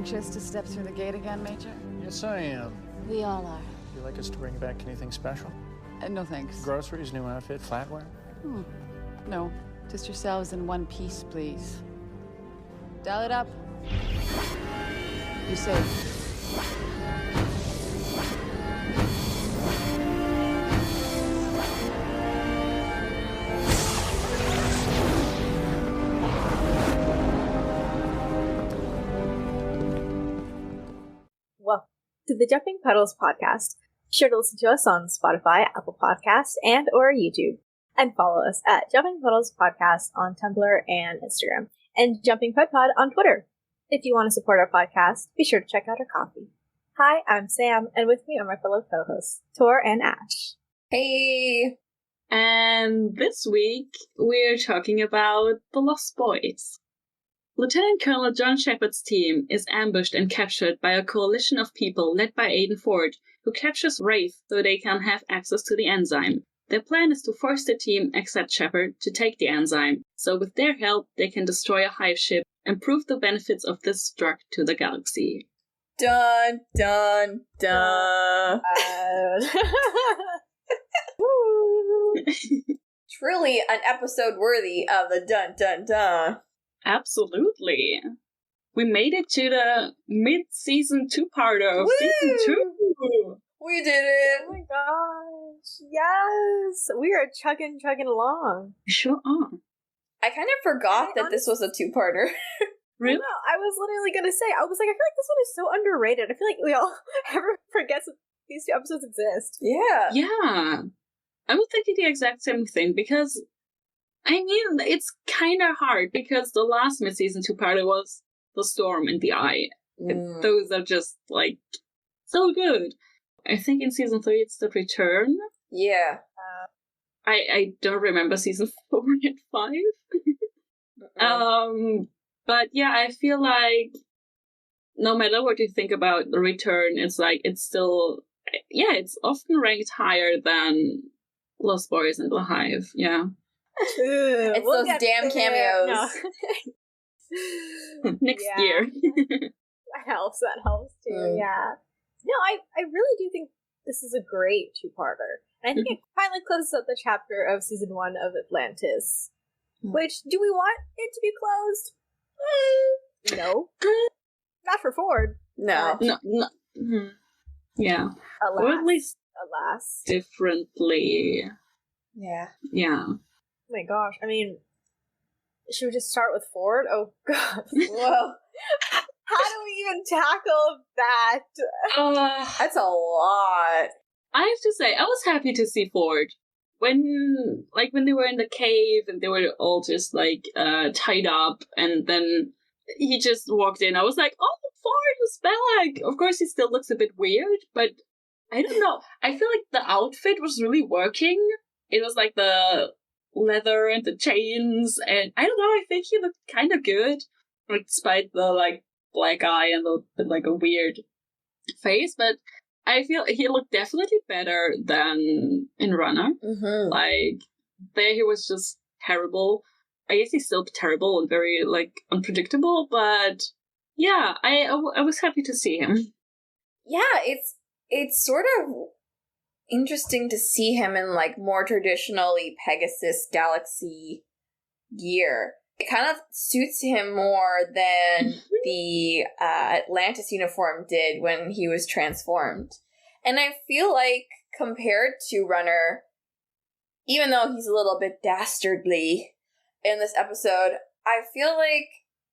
anxious to step through the gate again, Major? Yes, I am. We all are. Would you like us to bring back anything special? No thanks. Groceries, new outfit, flatware? No, just yourselves in one piece, please. Dial it up. Be safe. Welcome to the Jumping Puddles podcast. Be sure to listen to us on Spotify, Apple Podcasts, and or YouTube. And follow us at Jumping Puddles Podcast on Tumblr and Instagram. And Jumping Pud Pod on Twitter. If you want to support our podcast, be sure to check out our coffee. Hi, I'm Sam, and with me are my fellow co-hosts, Tor and Ash. Hey! And this week, we're talking about the Lost Boys. Lieutenant Colonel John Shepard's team is ambushed and captured by a coalition of people led by Rodney&Ford, who captures Wraith so they can have access to the enzyme. Their plan is to force the team, except Shepard, to take the enzyme, so with their help they can destroy a hive ship and prove the benefits of this drug to the galaxy. Dun, dun, dun. Truly an episode worthy of the dun, dun, dun. Absolutely. We made it to the mid-season two-parter of season 2. We did it. Oh my gosh, yes! We are chugging along. Sure are. I kind of forgot that this was a two-parter. Really? No, I was literally gonna say, I was like, I feel like this one is so underrated. I feel like we all ever forgets that these two episodes exist. Yeah. Yeah. I was thinking the exact same thing, because, I mean, it's kind of hard, because the last mid-season two-parter was The Storm and the Eye. And those are just, like, so good. I think in season 3 it's The Return. Yeah. I don't remember season 4 and 5. But yeah, I feel like no matter what you think about The Return, it's like, it's still, yeah, it's often ranked higher than Lost Boys and The Hive, yeah. It's those damn cameos. No. Next year. That helps too, yeah. No, I really do think this is a great two-parter. And I think it finally closes out the chapter of season 1 of Atlantis. Which, do we want it to be closed? No. Not for Ford. No. No. Yeah. Alas. Or at least Alas. differently. Yeah. Yeah. Oh my gosh. I mean, should we just start with Ford? Oh god. Whoa. How do we even tackle that? That's a lot. I have to say, I was happy to see Ford. When they were in the cave and they were all just, tied up, and then he just walked in, I was like, oh, Ford is back! Of course, he still looks a bit weird, but I don't know. I feel like the outfit was really working. It was like the leather and the chains, and I don't know, I think he looked kind of good, despite the, black eye and a weird face, but I feel he looked definitely better than in Runner. Mm-hmm. There he was just terrible. I guess he's still terrible and very, unpredictable, but yeah, I was happy to see him. Yeah, it's sort of interesting to see him in, more traditionally Pegasus Galaxy gear. It kind of suits him more than the Atlantis uniform did when he was transformed. And I feel like, compared to Runner, even though he's a little bit dastardly in this episode, I feel like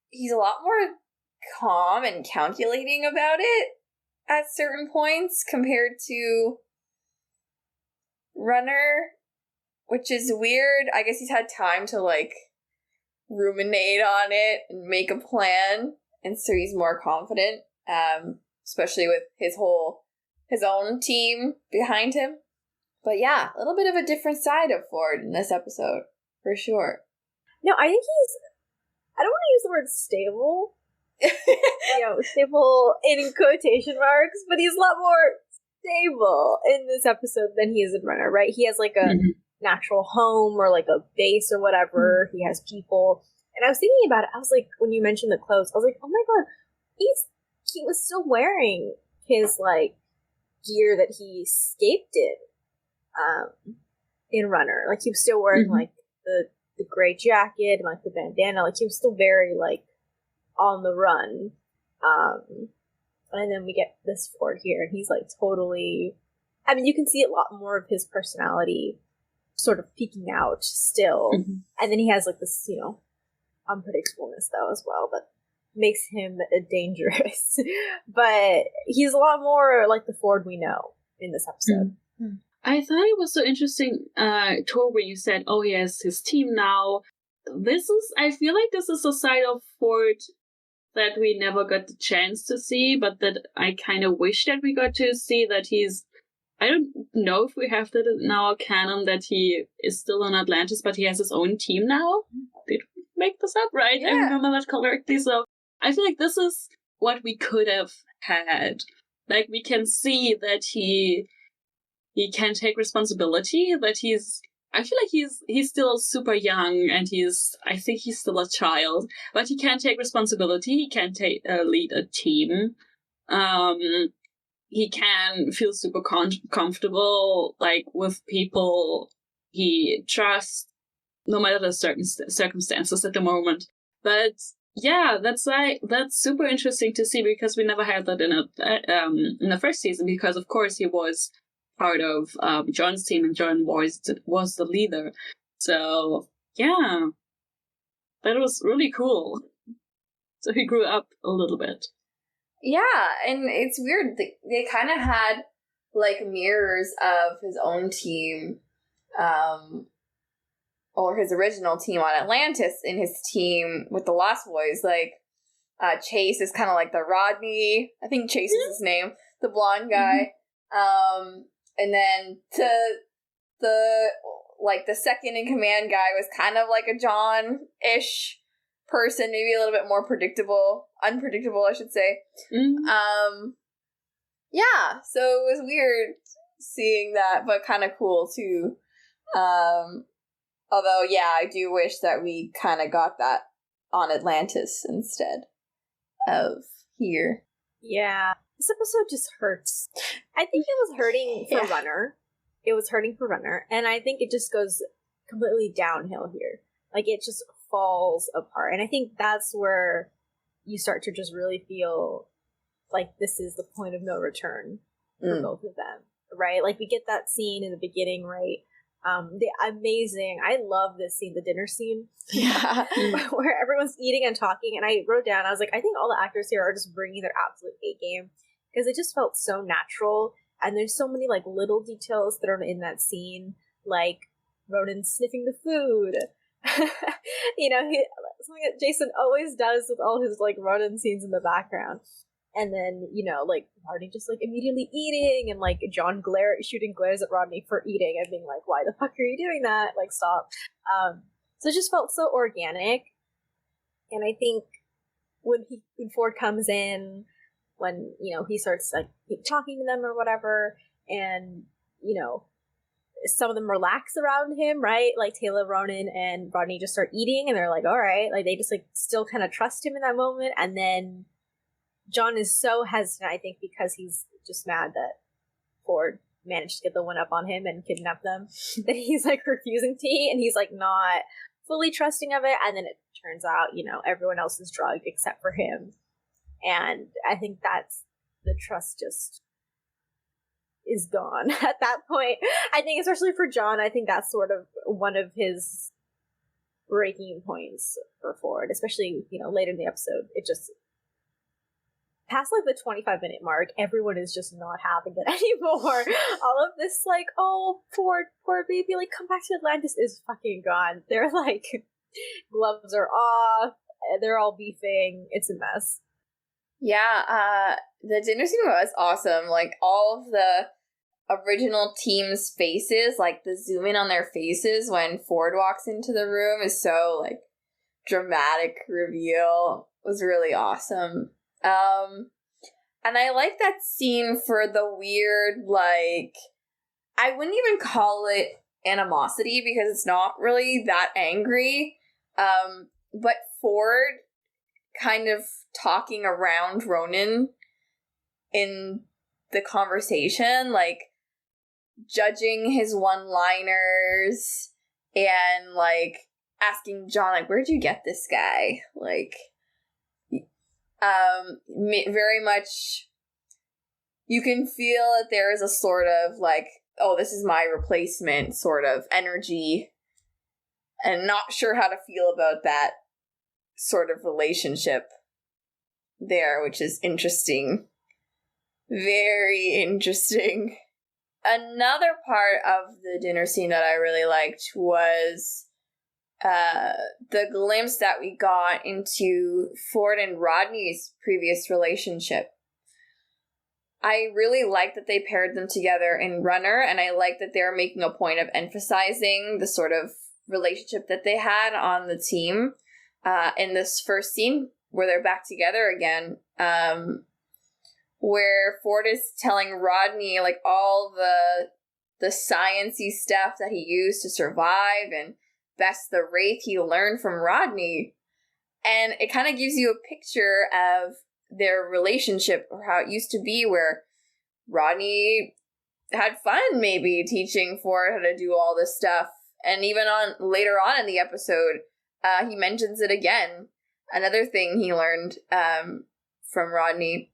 he's a lot more calm and calculating about it at certain points compared to Runner, which is weird. I guess he's had time to, ruminate on it and make a plan, and so he's more confident, especially with his own team behind him. But yeah, a little bit of a different side of Ford in this episode, for sure. No, I think I don't want to use the word stable, stable in quotation marks, but he's a lot more stable in this episode than he is in Runner, right? He has a natural home or a base or whatever. He has people. And I was thinking about it. I was like, when you mentioned the clothes, I was like, oh my god, he's he was still wearing his, like, gear that he escaped in Runner. Like, he was still wearing, like, the gray jacket and, like, the bandana. Like, he was still very, like, on the run. And then we get this Ford here, and he's, like, totally... I mean, you can see a lot more of his personality sort of peeking out still. And then he has, like, this, you know, unpredictableness, though, as well, that makes him dangerous. But he's a lot more like the Ford we know in this episode. I thought it was so interesting, Tor, when you said, oh, he has his team now. I feel like this is a side of Ford that we never got the chance to see, but that I kind of wish that we got to see, that he's... I don't know if we have that in our canon, that he is still on Atlantis, but he has his own team now. Did we make this up, right? Yeah. I remember that correctly. So I feel like this is what we could have had. Like, we can see that he can take responsibility, that I feel like he's still super young, and I think he's still a child, but he can take responsibility, he can lead a team. He can feel super comfortable, like, with people he trusts, no matter the certain circumstances at the moment. But yeah, that's super interesting to see, because we never had that in the first season, because of course he was part of John's team, and John was the leader. So yeah, that was really cool. So he grew up a little bit. Yeah, and it's weird. They kind of had, like, mirrors of his own team, or his original team on Atlantis in his team with the Lost Boys. Like, Chase is kind of like the Rodney. I think Chase is his name, the blonde guy. And then the second in command guy was kind of like a John-ish person, maybe a little bit more unpredictable, I should say. Yeah, so it was weird seeing that, but kind of cool too. Although, yeah, I do wish that we kind of got that on Atlantis instead of here. Yeah, this episode just hurts. I think it was hurting for Runner. It was hurting for Runner, and I think it just goes completely downhill here. Like, it just falls apart. And I think that's where you start to just really feel like this is the point of no return for both of them, right? Like, we get that scene in the beginning, right? I love this scene, the dinner scene. Yeah. Where everyone's eating and talking. And I wrote down, I was like, I think all the actors here are just bringing their absolute A game, because it just felt so natural. And there's so many, like, little details that are in that scene, like Ronan sniffing the food. You know, something that Jason always does with all his, like, Ronan scenes in the background. And then, you know, like, Rodney just, like, immediately eating, and, like, John shooting glares at Rodney for eating and being like, why the fuck are you doing that? Like, stop. So it just felt so organic. And I think when Ford comes in, when, you know, he starts, like, talking to them or whatever, and, you know, some of them relax around him, right? Like, Teyla, Ronon, and Rodney just start eating, and they're like, all right. Like, they just, like, still kind of trust him in that moment. And then John is so hesitant, I think, because he's just mad that Ford managed to get the one up on him and kidnap them, that he's, like, refusing to eat, and he's, like, not fully trusting of it. And then it turns out, you know, everyone else is drugged except for him. And I think that's the trust just is gone at that point. I think, especially for John, I think that's sort of one of his breaking points for Ford, especially, you know, later in the episode. It just, past, like, the 25-minute mark, everyone is just not having it anymore. All of this, like, oh, poor baby, like, come back to Atlantis is fucking gone. They're, like, gloves are off, they're all beefing, it's a mess. Yeah, the dinner scene was awesome. Like, all of the original team's faces, like, the zoom in on their faces when Ford walks into the room is so, like, dramatic reveal. It was really awesome. And I like that scene for the weird, like, I wouldn't even call it animosity, because it's not really that angry. But Ford kind of talking around Ronan in the conversation, like judging his one-liners and like asking John, like, where'd you get this guy? Like, very much you can feel that there is a sort of like, oh, this is my replacement sort of energy, and not sure how to feel about that sort of relationship there, which is interesting. Very interesting. Another part of the dinner scene that I really liked was the glimpse that we got into Ford and Rodney's previous relationship. I really like that they paired them together in Runner, and I like that they're making a point of emphasizing the sort of relationship that they had on the team in this first scene where they're back together again, where Ford is telling Rodney like all the science-y stuff that he used to survive and best the wraith he learned from Rodney. And it kind of gives you a picture of their relationship, or how it used to be, where Rodney had fun maybe teaching Ford how to do all this stuff. And even on later on in the episode, he mentions it again. Another thing he learned from Rodney.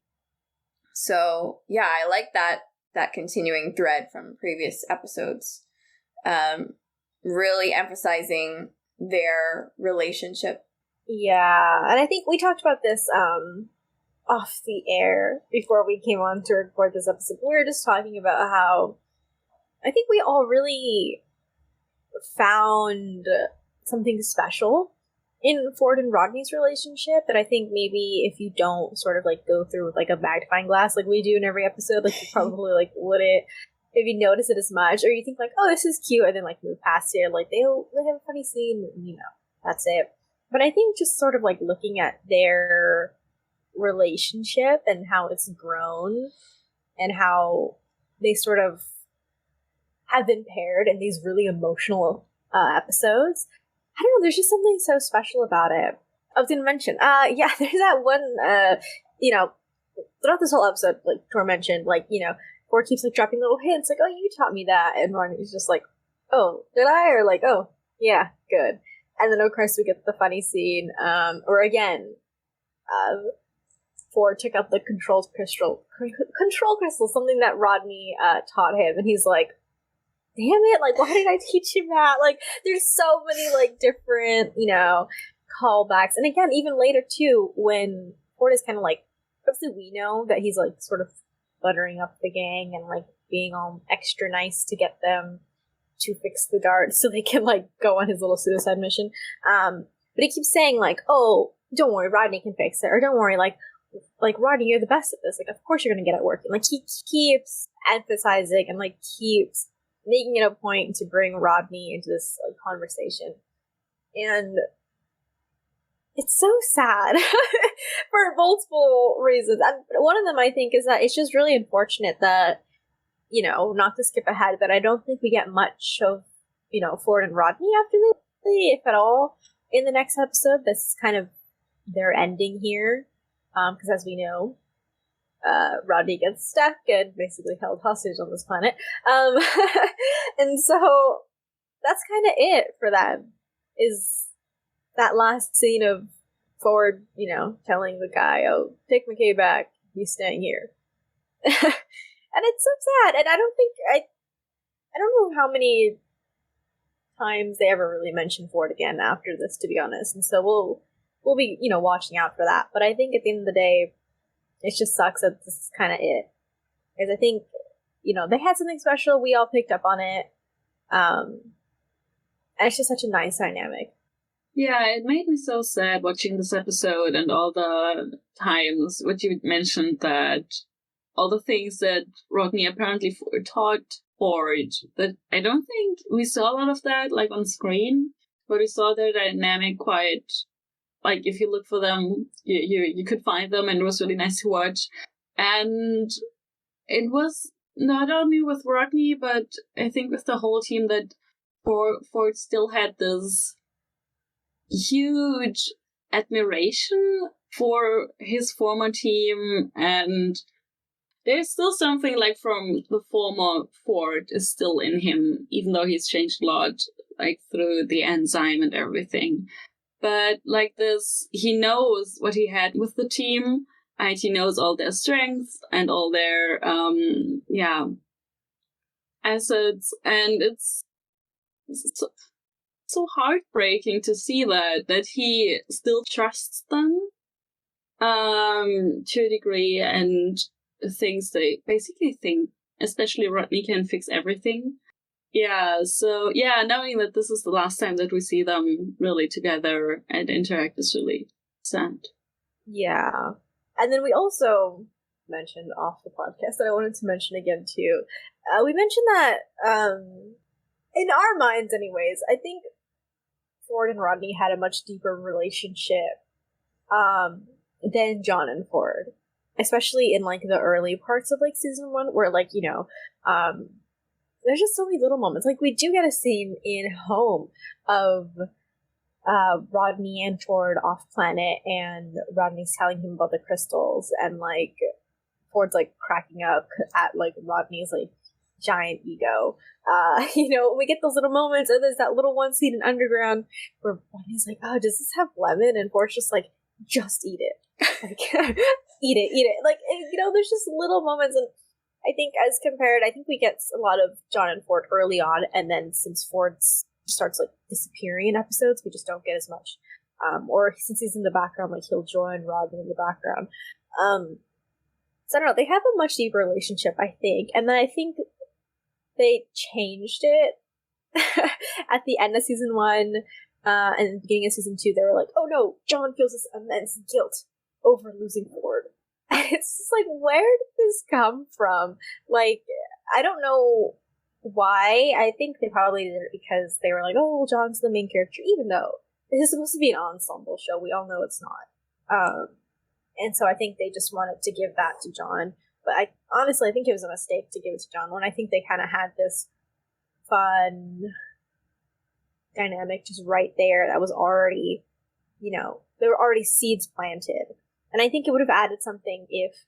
So yeah, I like that continuing thread from previous episodes. Really emphasizing their relationship. Yeah, and I think we talked about this off the air before we came on to record this episode. We were just talking about how I think we all really found something special in Ford and Rodney's relationship that I think maybe if you don't sort of like go through with like a magnifying glass like we do in every episode, like you probably like wouldn't maybe notice it as much, or you think like, oh, this is cute, and then like move past it, like they have a funny scene, you know, that's it. But I think just sort of like looking at their relationship and how it's grown and how they sort of have been paired in these really emotional episodes. I don't know, there's just something so special about it. I was going to mention, yeah, there's that one, you know, throughout this whole episode, like Tor mentioned, like, you know, Ford keeps like dropping little hints, like, oh, you taught me that, and Rodney's just like, oh, did I? Or like, oh, yeah, good. And then of course we get the funny scene, or again, Ford took out the control crystal, something that Rodney taught him, and he's like, damn it, like, why did I teach him that? Like, there's so many, like, different, you know, callbacks. And again, even later, too, when Ford is kind of, like, obviously we know that he's, like, sort of buttering up the gang and, like, being all extra nice to get them to fix the dart so they can, like, go on his little suicide mission. But he keeps saying, like, oh, don't worry, Rodney can fix it. Or don't worry, like, Rodney, you're the best at this. Like, of course you're going to get it working. Like, he keeps emphasizing and, like, keeps making it a point to bring Rodney into this like conversation. And it's so sad for multiple reasons. And one of them, I think, is that it's just really unfortunate that, you know, not to skip ahead, but I don't think we get much of, you know, Ford and Rodney after this, if at all, in the next episode. This is kind of their ending here. Because as we know, Rodney gets stuck and basically held hostage on this planet. And so that's kind of it for them, is that last scene of Ford, you know, telling the guy, oh, take McKay back, he's staying here. And it's so sad, and I don't know how many times they ever really mention Ford again after this, to be honest, and so we'll be, you know, watching out for that. But I think at the end of the day, it just sucks that this is kind of it. Because I think, you know, they had something special. We all picked up on it. And it's just such a nice dynamic. Yeah, it made me so sad watching this episode and all the times what you mentioned, that all the things that Rodney apparently taught Ford, that I don't think we saw a lot of that like on screen, but we saw their dynamic quite. Like, if you look for them, you could find them, and it was really nice to watch. And it was not only with Rodney, but I think with the whole team, that Ford still had this huge admiration for his former team, and there's still something like from the former Ford is still in him, even though he's changed a lot, like through the enzyme and everything. But like this, he knows what he had with the team, and he knows all their strengths and all their assets, and it's so heartbreaking to see that he still trusts them to a degree, and thinks they basically think, especially Rodney, can fix everything. Yeah, so yeah, knowing that this is the last time that we see them really together and interact is really sad. Yeah. And then we also mentioned off the podcast that I wanted to mention again too. We mentioned that, in our minds anyways, I think Ford and Rodney had a much deeper relationship than John and Ford. Especially in like the early parts of like season 1, where like, you know, there's just so many little moments. Like we do get a scene in Home of Rodney and Ford off planet, and Rodney's telling him about the crystals, and like Ford's like cracking up at like Rodney's like giant ego. You know, we get those little moments, and there's that little one scene in Underground where Rodney's like, "Oh, does this have lemon?" And Ford's just like, "Just eat it." Like, eat it. Like, you know, there's just little moments, and I think as compared, I think we get a lot of John and Ford early on, and then since Ford starts like disappearing in episodes, we just don't get as much. Or since he's in the background, like he'll join Rodney in the background. So I don't know, they have a much deeper relationship, I think, and then I think they changed it at the end of season 1, and the beginning of season 2. They were like, "Oh no, John feels this immense guilt over losing Ford." And it's just like, where did this come from? Like, I don't know why. I think they probably did it because they were like, "Oh, well, John's the main character," even though this is supposed to be an ensemble show. We all know it's not. And so I think they just wanted to give that to John. But I honestly think it was a mistake to give it to John, when I think they kind of had this fun dynamic just right there that was already, you know, there were already seeds planted. And I think it would have added something if,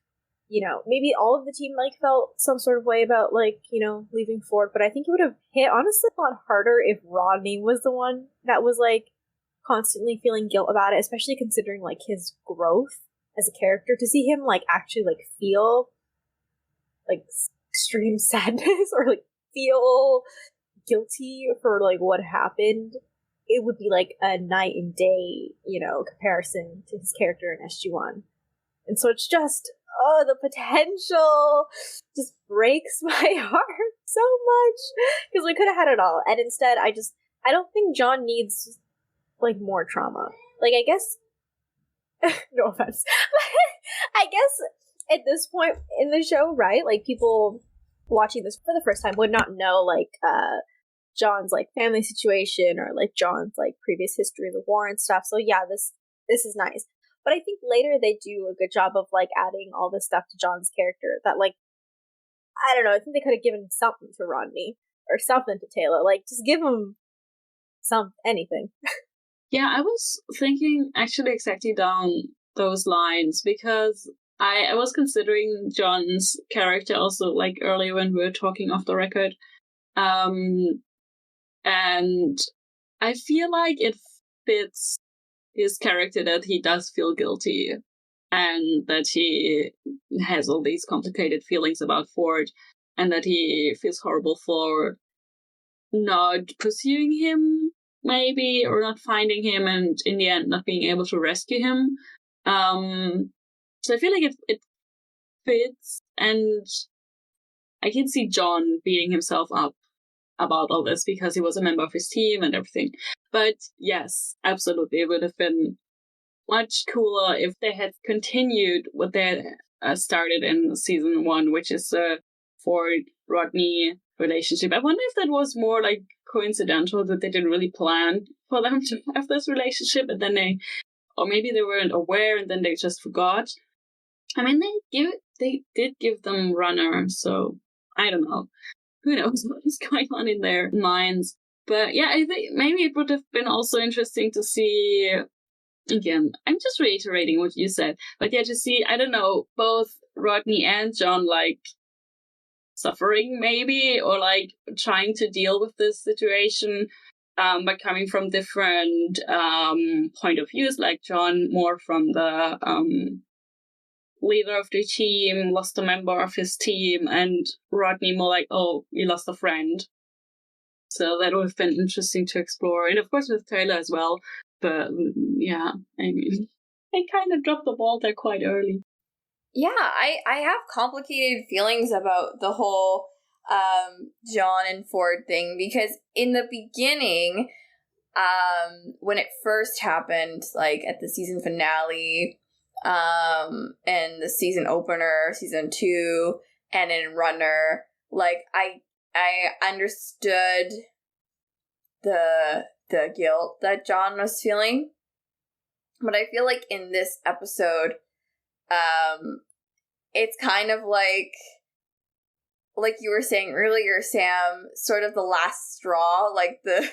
you know, maybe all of the team like felt some sort of way about like, you know, leaving Ford, but I think it would have hit honestly a lot harder if Rodney was the one that was like constantly feeling guilt about it, especially considering like his growth as a character. To see him like actually like feel like extreme sadness or like feel guilty for like what happened, it would be like a night and day, you know, comparison to his character in SG-1. And so it's just, oh, the potential just breaks my heart so much, because we could have had it all. And instead, I don't think John needs like more trauma. Like, I guess no offense, I guess at this point in the show, right, like people watching this for the first time would not know like John's like family situation or like John's like previous history of the war and stuff. So yeah, this is nice. But I think later they do a good job of like adding all this stuff to John's character that like, I don't know, I think they could have given something to Rodney or something to Teyla. Like, just give him anything. Yeah, I was thinking actually exactly down those lines, because I was considering John's character also like earlier when we were talking off the record. And I feel like it fits his character that he does feel guilty and that he has all these complicated feelings about Ford, and that he feels horrible for not pursuing him, maybe, or not finding him, and in the end not being able to rescue him. So I feel like it fits, and I can see John beating himself up about all this because he was a member of his team and everything. But yes, absolutely, it would have been much cooler if they had continued what they had started in season 1, which is a Ford-Rodney relationship. I wonder if that was more like coincidental, that they didn't really plan for them to have this relationship, and then or maybe they weren't aware and then they just forgot. I mean, they did give them Runner, so I don't know. Who knows what is going on in their minds. But yeah, I think maybe it would have been also interesting to see again, I'm just reiterating what you said. But yeah, to see, I don't know, both Rodney and John, like, suffering maybe, or like trying to deal with this situation, but coming from different point of views, like John more from the leader of the team, lost a member of his team, and Rodney more like, oh, we lost a friend. So that would have been interesting to explore. And of course with Teyla as well. But yeah, I mean, they kind of dropped the ball there quite early. Yeah, I have complicated feelings about the whole John and Ford thing, because in the beginning, when it first happened, like at the season finale, and the season opener, season 2, and in Runner, like I understood the guilt that John was feeling, but I feel like in this episode, it's kind of like you were saying earlier, Sam, sort of the last straw, like the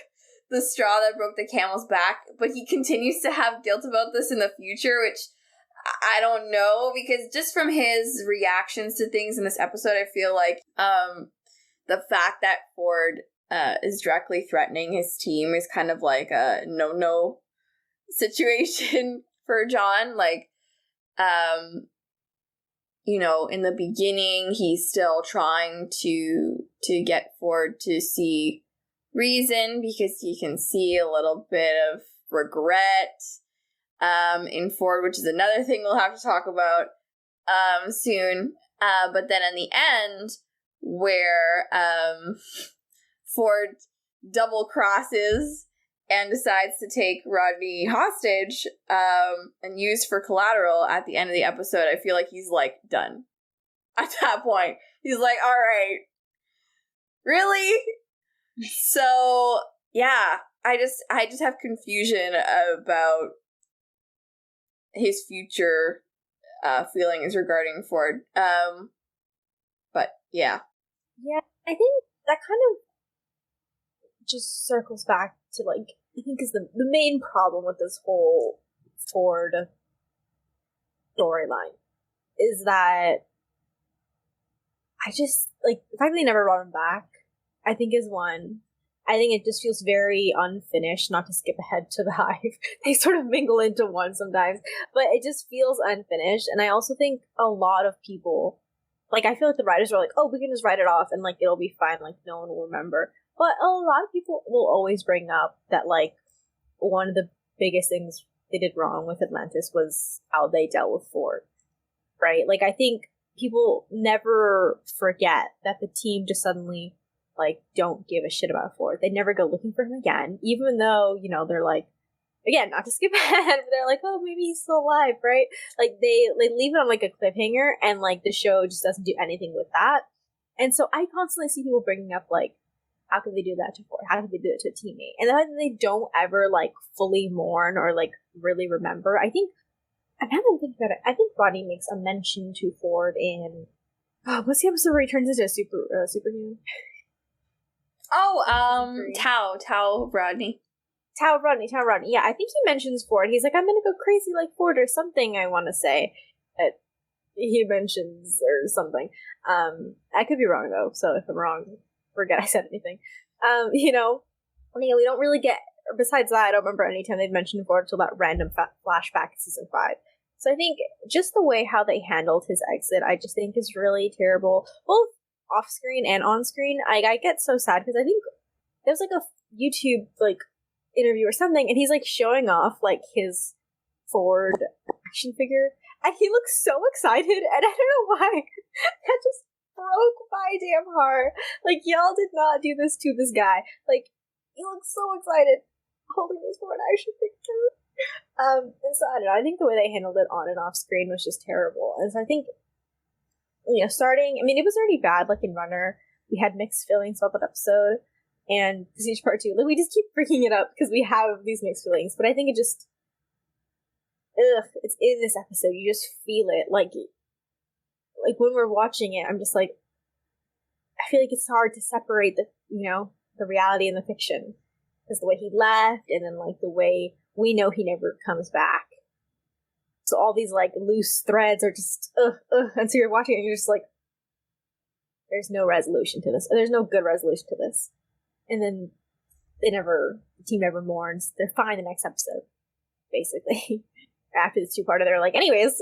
straw that broke the camel's back, but he continues to have guilt about this in the future, which I don't know, because just from his reactions to things in this episode, I feel like the fact that Ford is directly threatening his team is kind of like a no situation for John. Like, you know, in the beginning, he's still trying to get Ford to see reason, because he can see a little bit of regret in Ford, which is another thing we'll have to talk about soon. But then in the end, where Ford double crosses and decides to take Rodney hostage and use for collateral at the end of the episode, I feel like he's like done. At that point, he's like, all right, really? So yeah, I just have confusion about his future feelings regarding Ford. But yeah. Yeah, I think that kind of just circles back to, like, I think is the main problem with this whole Ford storyline is that I just, like, the fact that they never brought him back, I think is one. I think it just feels very unfinished, not to skip ahead to the Hive. They sort of mingle into one sometimes, but it just feels unfinished. And I also think a lot of people, like, I feel like the writers are like, oh, we can just write it off and, like, it'll be fine, like, no one will remember. But a lot of people will always bring up that, like, one of the biggest things they did wrong with Atlantis was how they dealt with Ford, right? Like, I think people never forget that the team just suddenly, like, don't give a shit about Ford. They never go looking for him again, even though, you know, they're like, again, not to skip ahead, but they're like, oh, maybe he's still alive, right? Like, they leave it on, like, a cliffhanger, and, like, the show just doesn't do anything with that. And so I constantly see people bringing up, like, how could they do that to Ford? How could they do it to a teammate? And the fact that they don't ever, like, fully mourn or, like, really remember, I think, I'm having to think about it, I think Rodney makes a mention to Ford in, what's the episode where he turns into a superhuman? Oh, Tau Rodney. Tau Rodney. Yeah, I think he mentions Ford. He's like, I'm gonna go crazy like Ford or something, I want to say. That he mentions or something. I could be wrong, though, so if I'm wrong, forget I said anything. You know, we don't really get, besides that, I don't remember any time they'd mentioned Ford until that random flashback in season 5. So I think just the way how they handled his exit, I just think is really terrible, both off-screen and on-screen. I get so sad, because I think there's, like, a YouTube, like, interview or something, and he's, like, showing off, like, his Ford action figure, and he looks so excited, and I don't know why. That just broke my damn heart. Like, y'all did not do this to this guy. Like, he looks so excited holding this Ford action figure. And so, I don't know, I think the way they handled it on and off screen was just terrible. And so I think, you know, starting, I mean, it was already bad, like, in Runner. We had mixed feelings about that episode, and Siege Part 2. Like, we just keep bringing it up because we have these mixed feelings, but I think it just, it's in this episode. You just feel it. Like when we're watching it, I'm just like, I feel like it's hard to separate the, you know, the reality and the fiction. Because the way he left, and then, like, the way we know he never comes back. So all these, like, loose threads are just, and so you're watching it and you're just like, there's no resolution to this. There's no good resolution to this. And then the team never mourns. They're fine the next episode, basically. After this two-parter, they're like, anyways,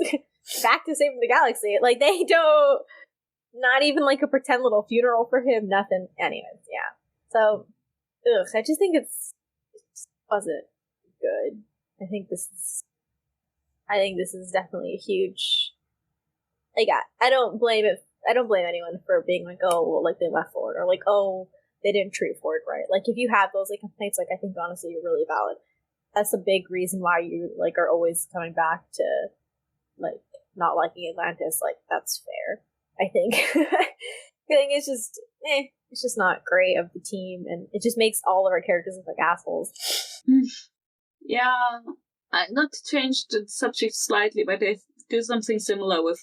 back to saving the galaxy. Like, they don't, not even, like, a pretend little funeral for him, nothing. Anyways, yeah. So, I just think it wasn't good. I think this is definitely a huge, like, I don't blame anyone for being like, oh, well, like, they left Ford, or like, oh, they didn't treat Ford right. Like, if you have those, like, complaints, like, I think honestly you're really valid. That's a big reason why you, like, are always coming back to, like, not liking Atlantis. Like, that's fair, I think. I think it's just not great of the team, and it just makes all of our characters look like assholes. Yeah, not to change the subject slightly, but they do something similar with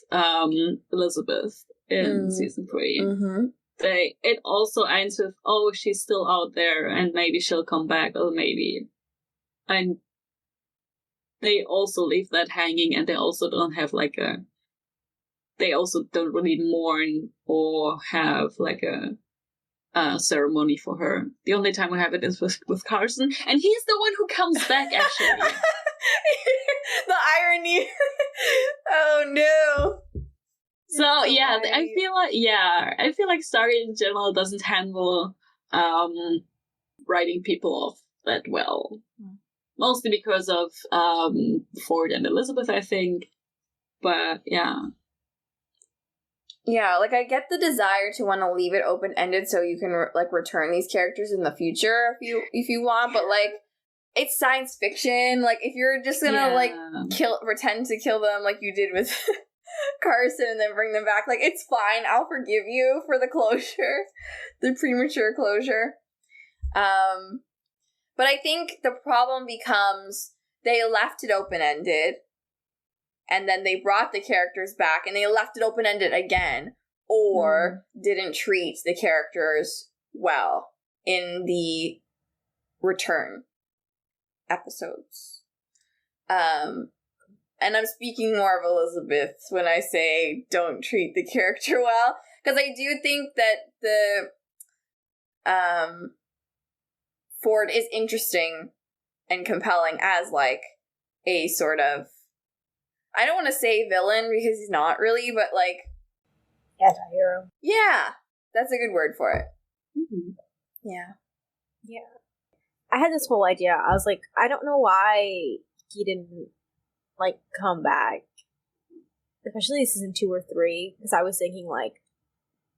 Elizabeth in season 3. Mm-hmm. It also ends with, oh, she's still out there, and maybe she'll come back, or maybe. And they also leave that hanging, and they also don't have like they also don't really mourn or have like a ceremony for her. The only time we have it is with Carson, and he's the one who comes back, actually. The irony. Oh no. So yeah, I feel like Stargate in general doesn't handle writing people off that well. Mostly because of Ford and Elizabeth, I think. But yeah. Yeah, like, I get the desire to want to leave it open-ended so you can, like, return these characters in the future if you want, but, like, it's science fiction. Like, if you're just gonna, like, pretend to kill them like you did with Carson and then bring them back, like, it's fine. I'll forgive you for the closure. The premature closure. But I think the problem becomes they left it open-ended, and then they brought the characters back, and they left it open-ended again, or didn't treat the characters well in the return episodes. And I'm speaking more of Elizabeth when I say don't treat the character well, because I do think that the Ford is interesting and compelling as, like, a sort of, I don't want to say villain because he's not really, but, like, Anti-hero. Yeah, that's a good word for it. Mm-hmm. Yeah. I had this whole idea. I was like, I don't know why he didn't, like, come back, especially in season 2 or 3, because I was thinking, like,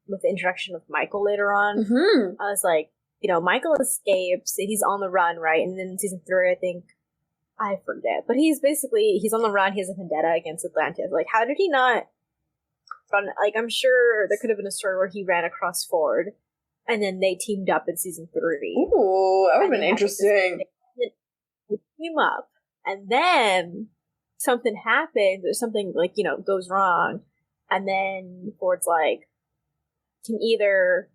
with the introduction of Michael later on, I was like, you know, Michael escapes, he's on the run, right? And then in season 3, I think, I forget, but he's on the run, he has a vendetta against Atlantis. Like, how did he not run? Like, I'm sure there could have been a story where he ran across Ford, and then they teamed up in season 3. Ooh, that would have been interesting. They team up, and then something happens, or something, like, you know, goes wrong, and then Ford's like, can either,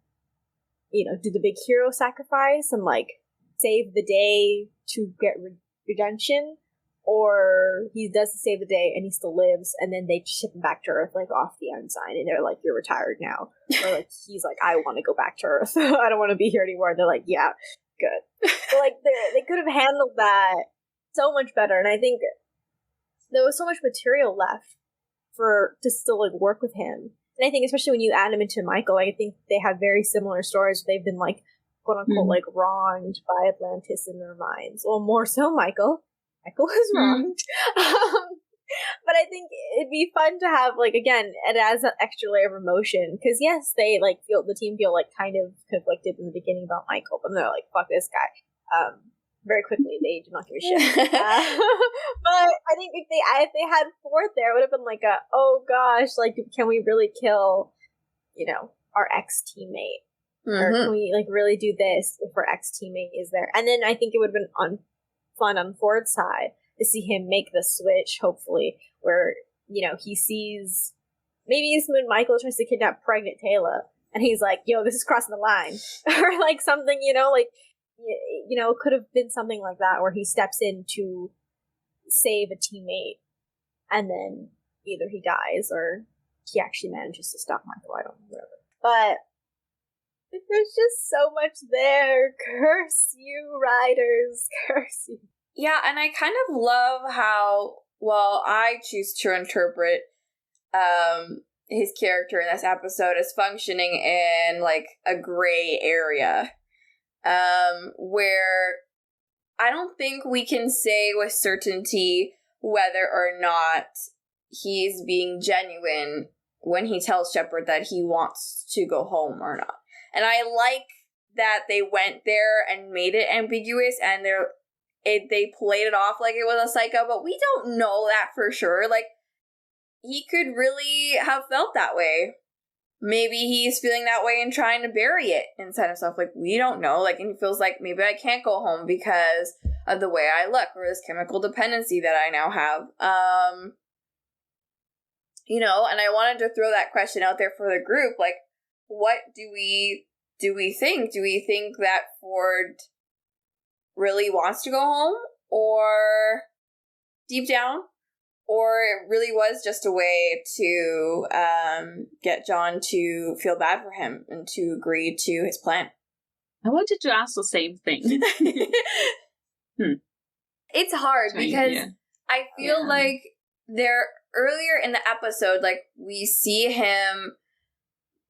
you know, do the big hero sacrifice and, like, save the day to get redemption, or he does save the day and he still lives, and then they ship him back to Earth, like, off the ensign, and they're like, you're retired now. Or, like, he's like, I want to go back to Earth. I don't want to be here anymore. And they're like, yeah, good. So, like, they could have handled that so much better, and I think there was so much material left to still, like, work with him. And I think especially when you add him into Michael, I think they have very similar stories. They've been, like, quote unquote, like, wronged by Atlantis in their minds. Well, more so Michael. Michael was wronged. But I think it'd be fun to have, like, again, it adds an extra layer of emotion. Because, yes, they, like, the team feel, like, kind of conflicted in the beginning about Michael, but they're like, fuck this guy. Very quickly, they do not give a shit. But I think if they had Ford there, it would have been like oh gosh, like, can we really kill, you know, our ex-teammate? Or can we, like, really do this if our ex-teammate is there? And then I think it would have been fun on Ford's side to see him make the switch, hopefully, where, you know, he sees, maybe it's when Michael tries to kidnap pregnant Teyla, and he's like, yo, this is crossing the line. Or, like, something, you know, like, it could have been something like that where he steps in to save a teammate and then either he dies or he actually manages to stop Michael. I don't know, whatever. But there's just so much there. Curse you, writers. Curse you. Yeah, and I kind of love how, I choose to interpret his character in this episode as functioning in, like, a gray area. Where I don't think we can say with certainty whether or not he's being genuine when he tells Shepard that he wants to go home or not. And I like that they went there and made it ambiguous, and they played it off like it was a psycho, but we don't know that for sure. Like, he could really have felt that way. Maybe he's feeling that way and trying to bury it inside himself. Like, we don't know. Like, and he feels like, maybe I can't go home because of the way I look, or this chemical dependency that I now have. And I wanted to throw that question out there for the group. Like, what do we think? Do we think that Ford really wants to go home, or deep down, or it really was just a way to get John to feel bad for him and to agree to his plan? I wanted to ask the same thing. It's hard because I feel like earlier in the episode, like, we see him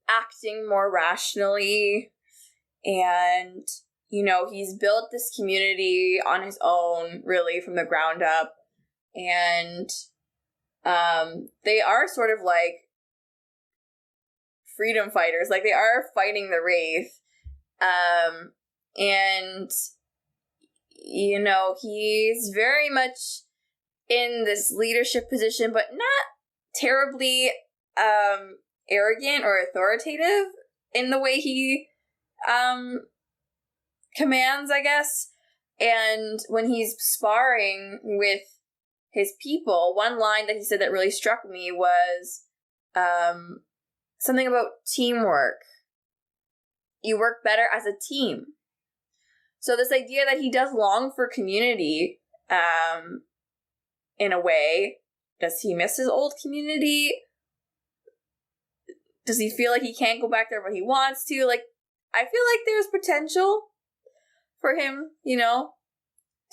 acting more rationally, and he's built this community on his own, really, from the ground up, and they are sort of like freedom fighters. Like, they are fighting the Wraith, and he's very much in this leadership position, but not terribly arrogant or authoritative in the way he commands, I guess. And when he's sparring with his people, one line that he said that really struck me was something about teamwork. You work better as a team. So this idea that he does long for community, in a way, does he miss his old community? Does he feel like he can't go back there when he wants to? Like, I feel like there's potential for him, to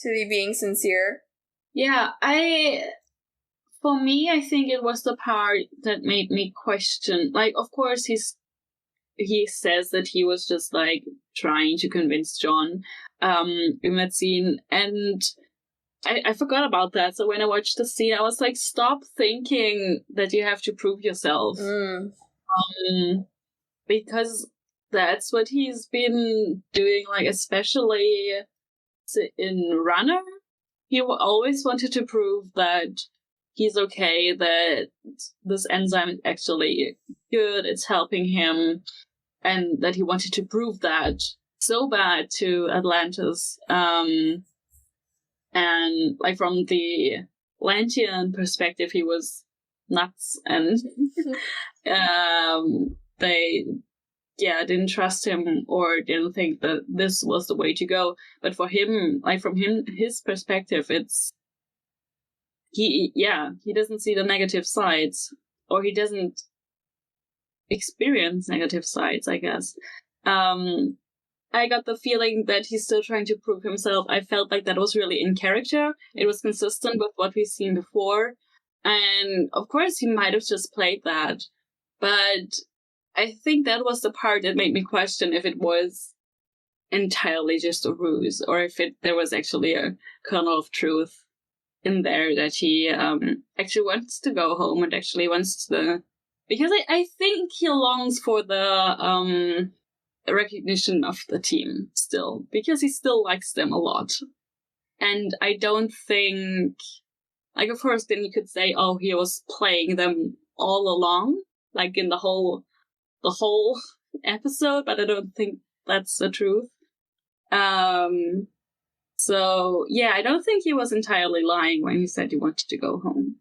be being sincere. Yeah, for me, I think it was the part that made me question. Like, of course, he says that he was just, like, trying to convince John in that scene, and I forgot about that. So when I watched the scene, I was like, stop thinking that you have to prove yourself. Because that's what he's been doing, like, especially in Runner. He always wanted to prove that he's okay, that this enzyme is actually good, it's helping him, and that he wanted to prove that so bad to Atlantis. And, like, from the Atlantean perspective, he was nuts, and they didn't trust him or didn't think that this was the way to go. But for him, like, from his perspective, it's he doesn't see the negative sides, or he doesn't experience negative sides, I guess. I got the feeling that he's still trying to prove himself. I felt like that was really in character. It was consistent with what we've seen before. And of course, he might have just played that. But I think that was the part that made me question if it was entirely just a ruse, or if there was actually a kernel of truth in there, that he actually wants to go home and actually wants to... Because I think he longs for the recognition of the team still, because he still likes them a lot. And I don't think... Like, of course, then you could say, oh, he was playing them all along, like in the whole episode, but I don't think that's the truth. So, yeah, I don't think he was entirely lying when he said he wanted to go home.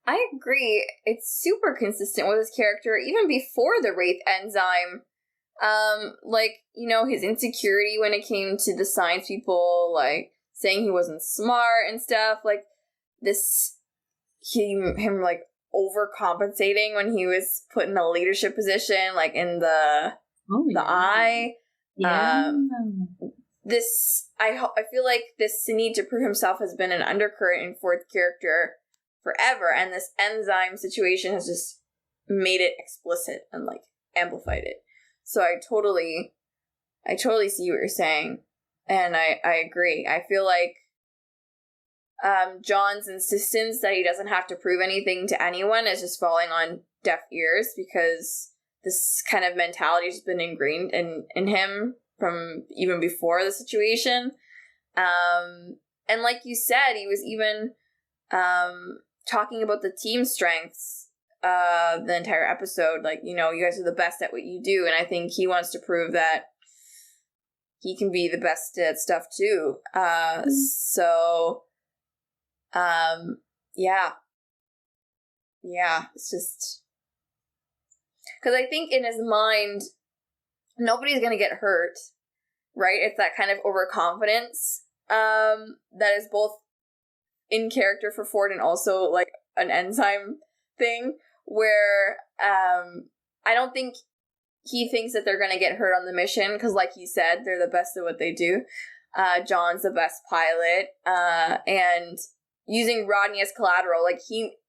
I agree. It's super consistent with his character, even before the wraith enzyme Like, you know, his insecurity when it came to the science people, like, saying he wasn't smart and stuff, like, him, like, overcompensating when he was put in a leadership position, like, in the eye. Yeah. I feel like this need to prove himself has been an undercurrent in Ford's character forever, and this enzyme situation has just made it explicit and, like, amplified it. So I totally see what you're saying, and I agree. I feel like John's insistence that he doesn't have to prove anything to anyone is just falling on deaf ears, because this kind of mentality has been ingrained in him from even before the situation. And like you said, he was even talking about the team strengths the entire episode. Like, you know, you guys are the best at what you do, and I think he wants to prove that he can be the best at stuff too. So, yeah, it's just because I think in his mind, nobody's gonna get hurt, right? It's that kind of overconfidence that is both in character for Ford and also like an enzyme thing, where I don't think he thinks that they're gonna get hurt on the mission, because like you said, they're the best at what they do. John's the best pilot, and using Rodney as collateral, like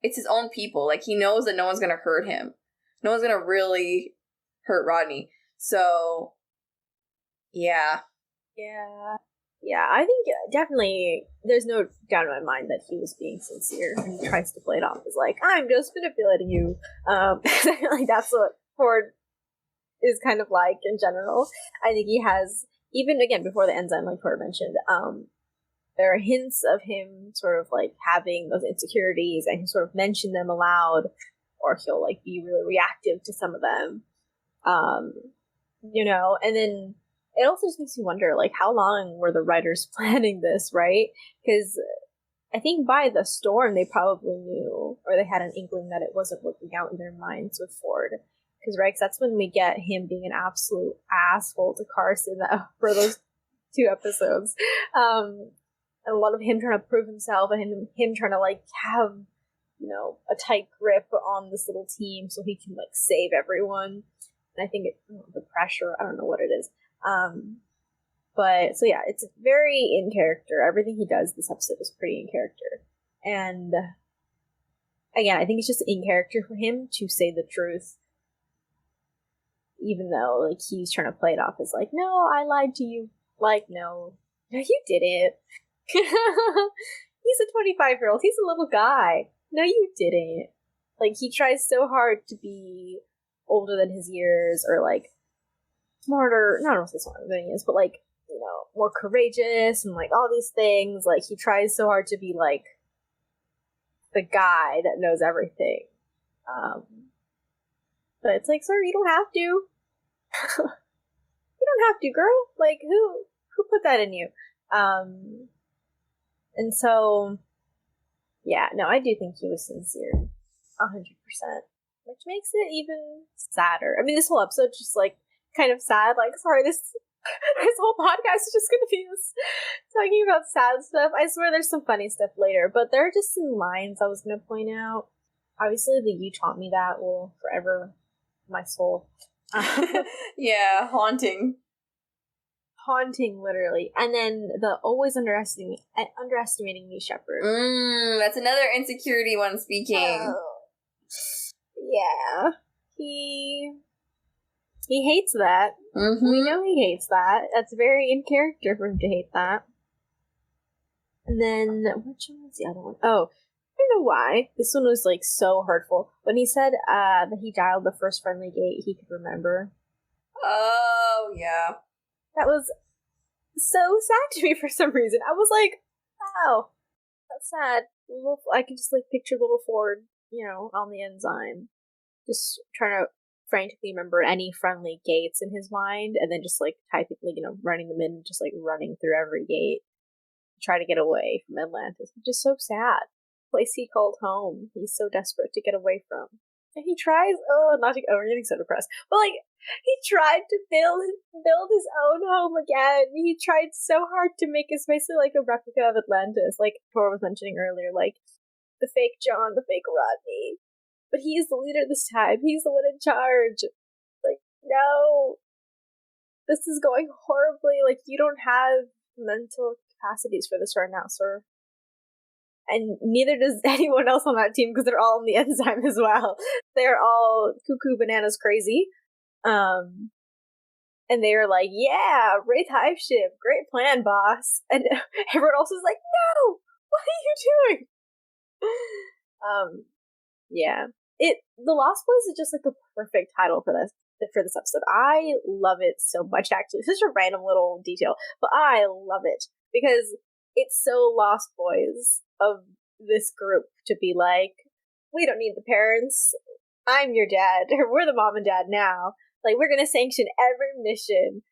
it's his own people. Like, he knows that no one's gonna hurt him. No one's gonna really hurt Rodney. So, yeah. Yeah, I think definitely there's no doubt in my mind that he was being sincere, and he tries to play it off as like, I'm just manipulating you. I feel like that's what Ford is kind of like in general. I think he has, even again before the enzyme, like Ford mentioned, there are hints of him sort of like having those insecurities, and he sort of mention them aloud, or he'll like be really reactive to some of them. You know, and then it also just makes me wonder, like, how long were the writers planning this, right? Because I think by the storm, they probably knew, or they had an inkling that it wasn't working out in their minds with Ford. Because, right, 'cause that's when we get him being an absolute asshole to Carson for those 2 episodes. And a lot of him trying to prove himself, and him trying to, like, have, you know, a tight grip on this little team so he can, like, save everyone. And I think the pressure, I don't know what it is. But so yeah, it's very in character. Everything he does this episode is pretty in character. And again, I think it's just in character for him to say the truth, even though like he's trying to play it off as like, no, I lied to you. Like, no, you didn't. He's a 25-year-old. He's a little guy. No, you didn't. Like, he tries so hard to be older than his years, or like smarter, not only smarter than he is, but like, you know, more courageous and like all these things. Like, he tries so hard to be like the guy that knows everything. But it's like, sir, you don't have to. You don't have to, girl. Like, who put that in you? And so, yeah, no, I do think he was sincere, 100%, which makes it even sadder. I mean, this whole episode just like kind of sad. Like, sorry, this whole podcast is just going to be us talking about sad stuff. I swear there's some funny stuff later, but there are just some lines I was going to point out. Obviously, the "you taught me that" will forever my soul. Yeah, haunting, literally. And then the always underestimating me, Shepard. That's another insecurity one speaking. Yeah, he hates that. Mm-hmm. We know he hates that. That's very in character for him to hate that. And then, which one was the other one? Oh, I don't know why. This one was, like, so hurtful. When he said that he dialed the first friendly gate he could remember. Oh, yeah. That was so sad to me for some reason. I was like, oh, that's sad. I can just, like, picture little Ford, you know, on the enzyme. Just trying to frantically remember any friendly gates in his mind, and then just, like, typically, you know, running them in, just, like, running through every gate. Try to get away from Atlantis, which is so sad. Place he called home. He's so desperate to get away from. And he tries, we're getting so depressed. But, like, he tried to build his own home again. He tried so hard to make it basically like a replica of Atlantis, like Tor was mentioning earlier, like the fake John, the fake Rodney. But he's the leader this time. He's the one in charge. Like, no. This is going horribly. Like, you don't have mental capacities for this right now, sir. And neither does anyone else on that team, because they're all on the enzyme as well. They're all cuckoo bananas crazy. And they were like, yeah, Wraith Hive ship, great plan, boss. And everyone else is like, no, what are you doing? Yeah. The Lost Boys is just like the perfect title for this episode. I love it so much, actually. It's just a random little detail, but I love it because it's so Lost Boys of this group to be like, we don't need the parents. I'm your dad. We're the mom and dad now. Like, we're gonna sanction every mission.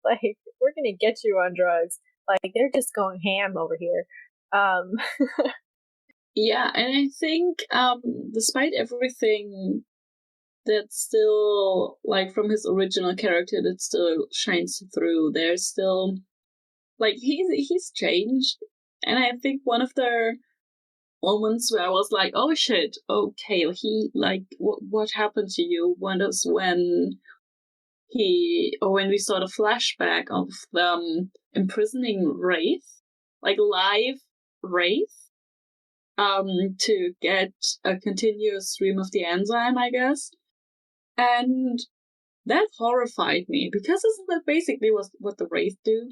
Like, we're gonna get you on drugs. Like, they're just going ham over here. Yeah, and I think, despite everything that's still, like, from his original character that still shines through, there's still, like, he's changed. And I think one of the moments where I was like, oh shit, okay, he, like, what happened to you? Was when when we saw the flashback of them imprisoning Wraith, like live Wraith, to get a continuous stream of the enzyme, I guess. And that horrified me, because isn't that basically what the Wraith do?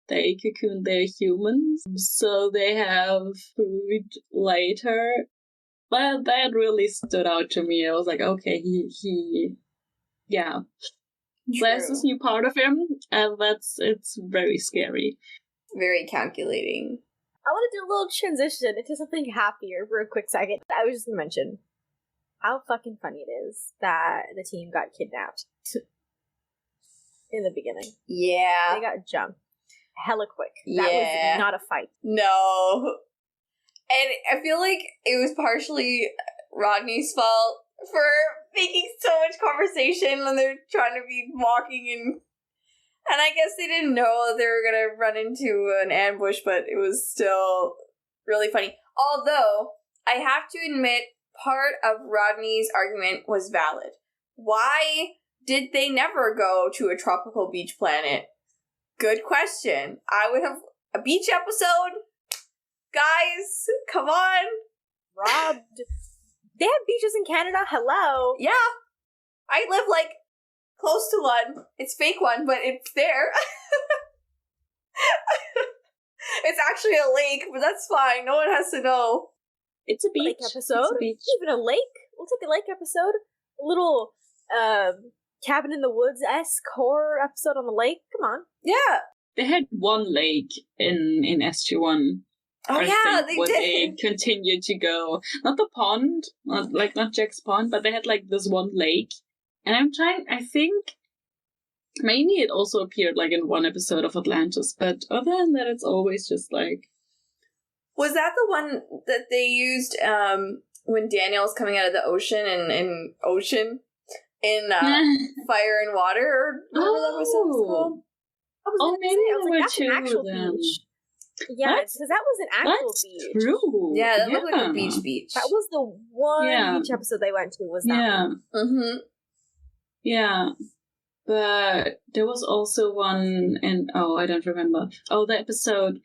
They cocoon their humans, so they have food later. But that really stood out to me. I was like, okay, yeah. There's this new part of him, and it's very scary. Very calculating. I want to do a little transition into something happier for a quick second. I was just going to mention how fucking funny it is that the team got kidnapped in the beginning. Yeah. They got jumped. Hella quick. That was not a fight. No. And I feel like it was partially Rodney's fault for making so much conversation when they're trying to be walking and I guess they didn't know they were gonna run into an ambush, but it was still really funny. Although, I have to admit, part of Rodney's argument was valid. Why did they never go to a tropical beach planet? Good question. I would have a beach episode? Guys, come on. Robbed. They have beaches in Canada? Hello. Yeah. I live, like, close to one. It's fake one, but it's there. It's actually a lake, but that's fine. No one has to know. It's a beach. Lake episode? It's a beach. Even a lake? We'll take a lake episode. A little, cabin in the woods-esque horror episode on the lake. Come on. Yeah. They had one lake in SG1. Oh, yeah, they did. They continued to go. Not the pond, not Jack's pond, but they had, like, this one lake. And I think, maybe it also appeared, like, in one episode of Atlantis, but other than that, it's always just, like... Was that the one that they used, when Daniel's coming out of the ocean in Fire and Water, or whatever that episode was called? Maybe that's an actual beach. Yeah, because that was an actual beach. That's true. Yeah, that looked like a beach. That was the one beach episode they went to, was that one. Mm-hmm. Yeah. But there was also one I don't remember. Oh, the episode,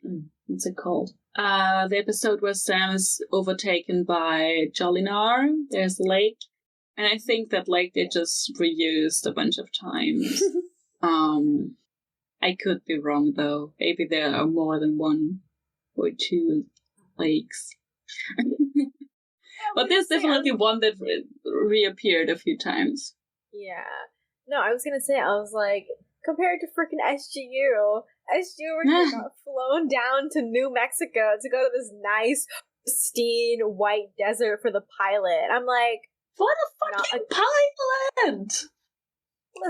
what's it called? The episode where Sam is overtaken by Jolinar. There's a lake. And I think that lake they just reused a bunch of times. I could be wrong, though. Maybe there are more than one or two lakes. But there's definitely one that reappeared a few times. Yeah. No, I was gonna say, I was like, compared to freaking SGU got flown down to New Mexico to go to this nice, pristine, white desert for the pilot. I'm like... What a fucking pilot!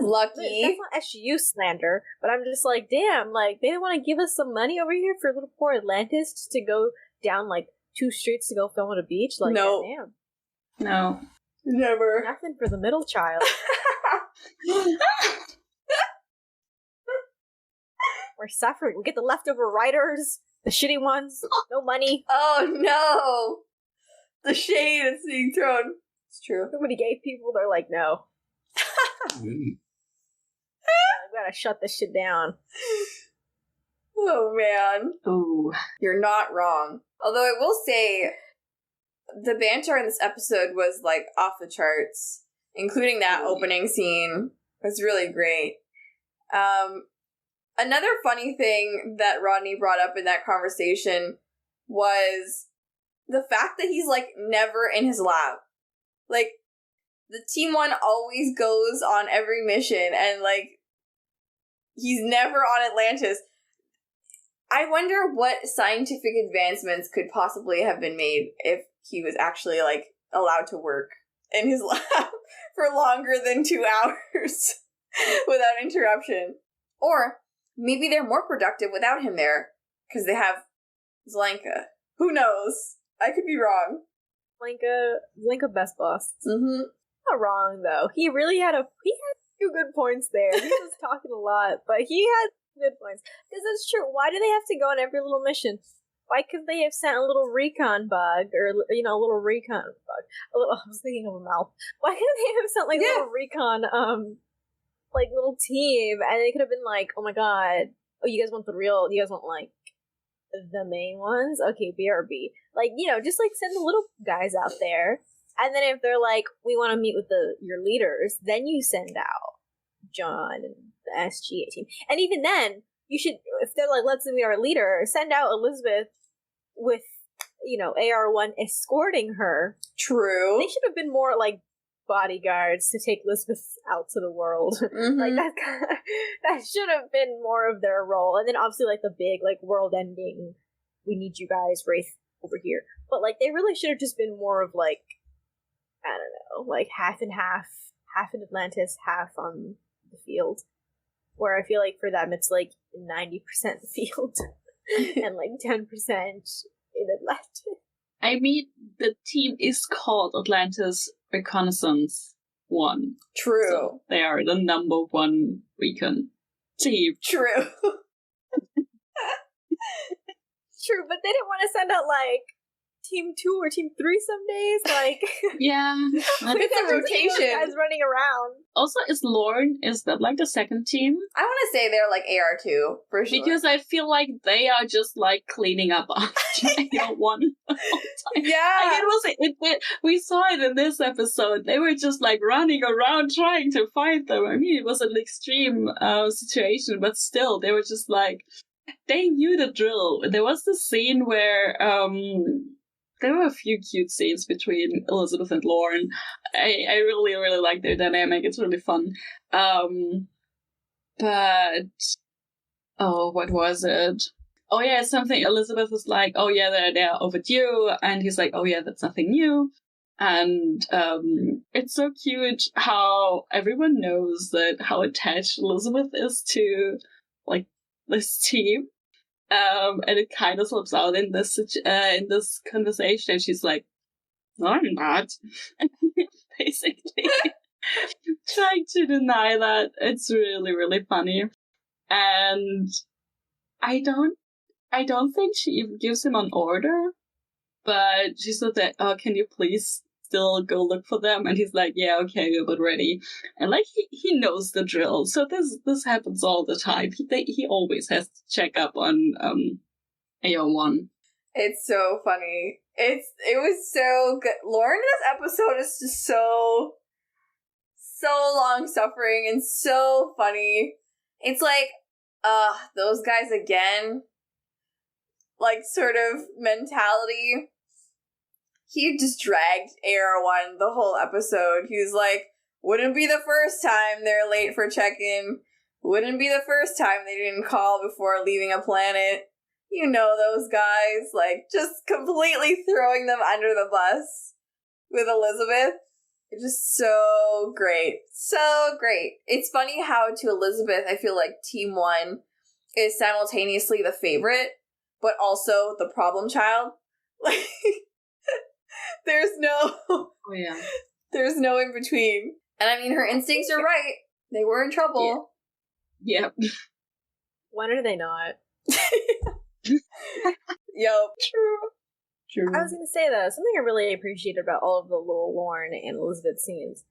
Lucky. That's not SGU slander, but I'm just like, damn, like, they didn't want to give us some money over here for little poor Atlantis just to go down, like, 2 streets to go film at a beach? Like, no. damn. No. Never. Nothing for the middle child. We're suffering. We get the leftover writers, the shitty ones, no money. Oh no! The shade is being thrown. It's true. Nobody gave people, they're like, no. We gotta shut this shit down. Oh man. Ooh. You're not wrong. Although I will say, the banter in this episode was like off the charts, including that opening scene. It was really great. Another funny thing that Rodney brought up in that conversation was the fact that he's like never in his lab. Like, the Team 1 always goes on every mission, and like, he's never on Atlantis. I wonder what scientific advancements could possibly have been made if he was actually, like, allowed to work in his lab for longer than 2 hours without interruption. Or maybe they're more productive without him there, because they have Zlanka. Who knows? I could be wrong. Zlanka best boss. Mm-hmm. Not wrong, though. He had a few good points there. He was talking a lot, but he had good points. Because it's true. Why do they have to go on every little mission? Why couldn't they have sent a little recon bug, or, you know, a little recon bug? I was thinking of a mouth. Why couldn't they have sent, like, a little recon, like, little team, and they could have been like, oh my god, oh, you guys want like, the main ones? Okay, BRB. Like, you know, just, like, send the little guys out there, and then if they're like, we want to meet with your leaders, then you send out John and the SGA team. And even then, you should, if they're like, let's meet our leader, send out Elizabeth with, you know, AR1 escorting her. True. They should have been more, like, bodyguards to take Elizabeth out to the world. Mm-hmm. Like, that should have been more of their role. And then obviously, like, the big, like, world-ending, we need you guys, Wraith, over here. But, like, they really should have just been more of, like, I don't know, like, half and half in Atlantis, half on the field. Where I feel like for them, it's, like, 90% field and, like, 10% in Atlantis. I mean, the team is called Atlantis Reconnaissance 1. True. So they are the number 1 recon team. True. True, but they didn't want to send out, like, Team 2 or Team 3 some days, like... Yeah. It's a rotation. Guys running around. Also, is that, like, the second team? I want to say they're like AR2, for sure. Because I feel like they are just, like, cleaning up after AR1 the whole time. Yeah. Like, we saw it in this episode. They were just, like, running around trying to find them. I mean, it was an extreme situation, but still, they were just, like... They knew the drill. There was the scene where... there were a few cute scenes between Elizabeth and Lorne. I really, really like their dynamic. It's really fun. But... Oh, what was it? Oh yeah, something. Elizabeth was like, oh yeah, they're overdue. And he's like, oh yeah, that's nothing new. And it's so cute how everyone knows how attached Elizabeth is to, like, this team. And it kind of slips out in this conversation, and she's like, "No, I'm not." Basically, trying to deny that. It's really, really funny, and I don't think she even gives him an order, but she said that, "Oh, can you please still go look for them?" And he's like, "Yeah, okay, we're about ready." And like he knows the drill, so this happens all the time. He always has to check up on AO1. It's so funny. It was so good. Lorne in this episode is just so long suffering and so funny. It's like, those guys again, like, sort of mentality. He just dragged AR1 the whole episode. He was like, wouldn't be the first time they're late for check-in. Wouldn't be the first time they didn't call before leaving a planet. You know those guys. Like, just completely throwing them under the bus with Elizabeth. It's just so great. So great. It's funny how, to Elizabeth, I feel like Team 1 is simultaneously the favorite, but also the problem child. Like... There's no... Oh, yeah. There's no in between. And I mean, her instincts are right. They were in trouble. Yeah. When are they not? Yup. True. I was going to say, though, something I really appreciated about all of the little Lorne and Elizabeth scenes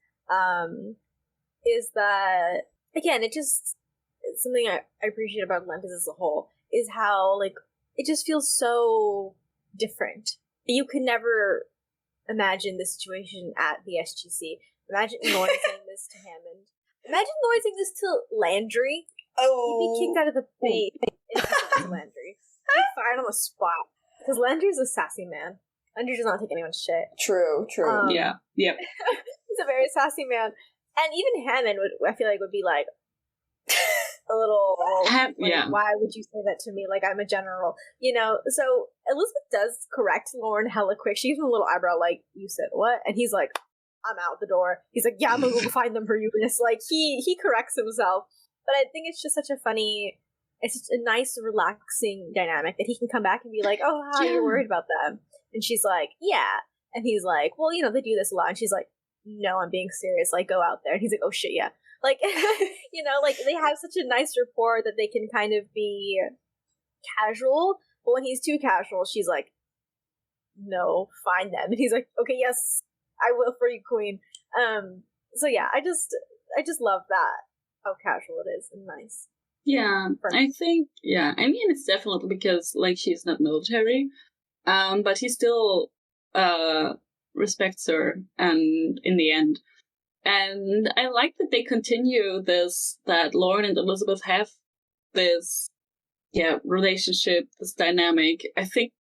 is that, again, it's something I appreciate about Atlantis as a whole, is how, like, it just feels so different. You could never imagine this situation at the SGC. Imagine Lorne saying this to Hammond. Imagine Lorne saying this to Landry. Oh. He'd be kicked out of the base to Landry. He'd fired on the spot. Because Landry's a sassy man. Landry does not take anyone's shit. True. Yeah. Yep. He's a very sassy man. And even Hammond I feel like would be like a little like, yeah. why would you say that to me? Like, I'm a general. You know? So Elizabeth does correct Lorne hella quick. She gives him a little eyebrow like, you said what? And he's like, I'm out the door. He's like, yeah, I'm gonna go find them for you. And it's like, he corrects himself. But I think it's just such a funny, it's just a nice, relaxing dynamic that he can come back and be like, oh, how you're worried about them. And she's like, yeah. And he's like, well, you know, they do this a lot. And she's like, no, I'm being serious. Like, go out there. And he's like, oh, shit, yeah. Like, you know, like, they have such a nice rapport that they can kind of be casual. But when he's too casual, she's like, no, find them. And he's like, okay, yes, I will for you, queen. So yeah, I just love that, how casual it is and nice. Yeah, I think, I mean, it's definitely because, like, she's not military, but he still respects her, and in the end. And I like that they continue this, that Lorne and Elizabeth have this, relationship, this dynamic. I think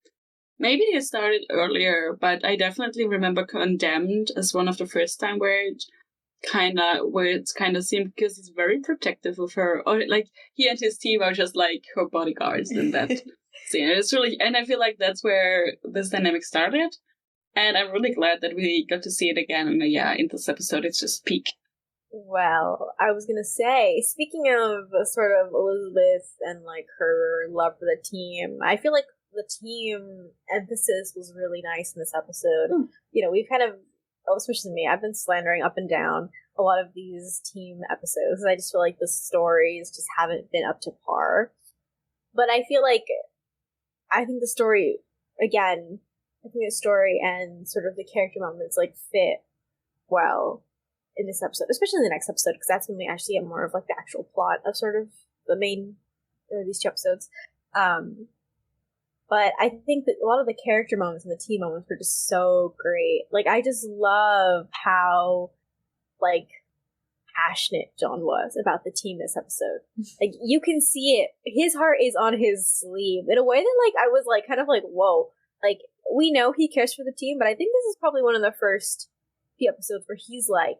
maybe it started earlier, but I definitely remember Condemned as one of the first time where it's kind of seemed, because he's very protective of her, or like he and his team are just like her bodyguards in that scene. It's really, and I feel like that's where this dynamic started, and I'm really glad that we got to see it again. And in this episode, it's just peak. Well, I was gonna say, speaking of sort of Elizabeth and like her love for the team, I feel like the team emphasis was really nice in this episode. You know, we've kind of, especially me, I've been slandering up and down a lot of these team episodes. I just feel like the stories just haven't been up to par. But I feel like, I think the story and sort of the character moments like fit well in this episode, especially in the next episode, because that's when we actually get more of like the actual plot of sort of the main, these two episodes. But I think that a lot of the character moments and the team moments were just so great. Like, I just love how, like, passionate John was about the team this episode. Like, you can see it. His heart is on his sleeve in a way that, like, I was, like, kind of like, whoa. Like, we know he cares for the team, but I think this is probably one of the first few episodes where he's, like,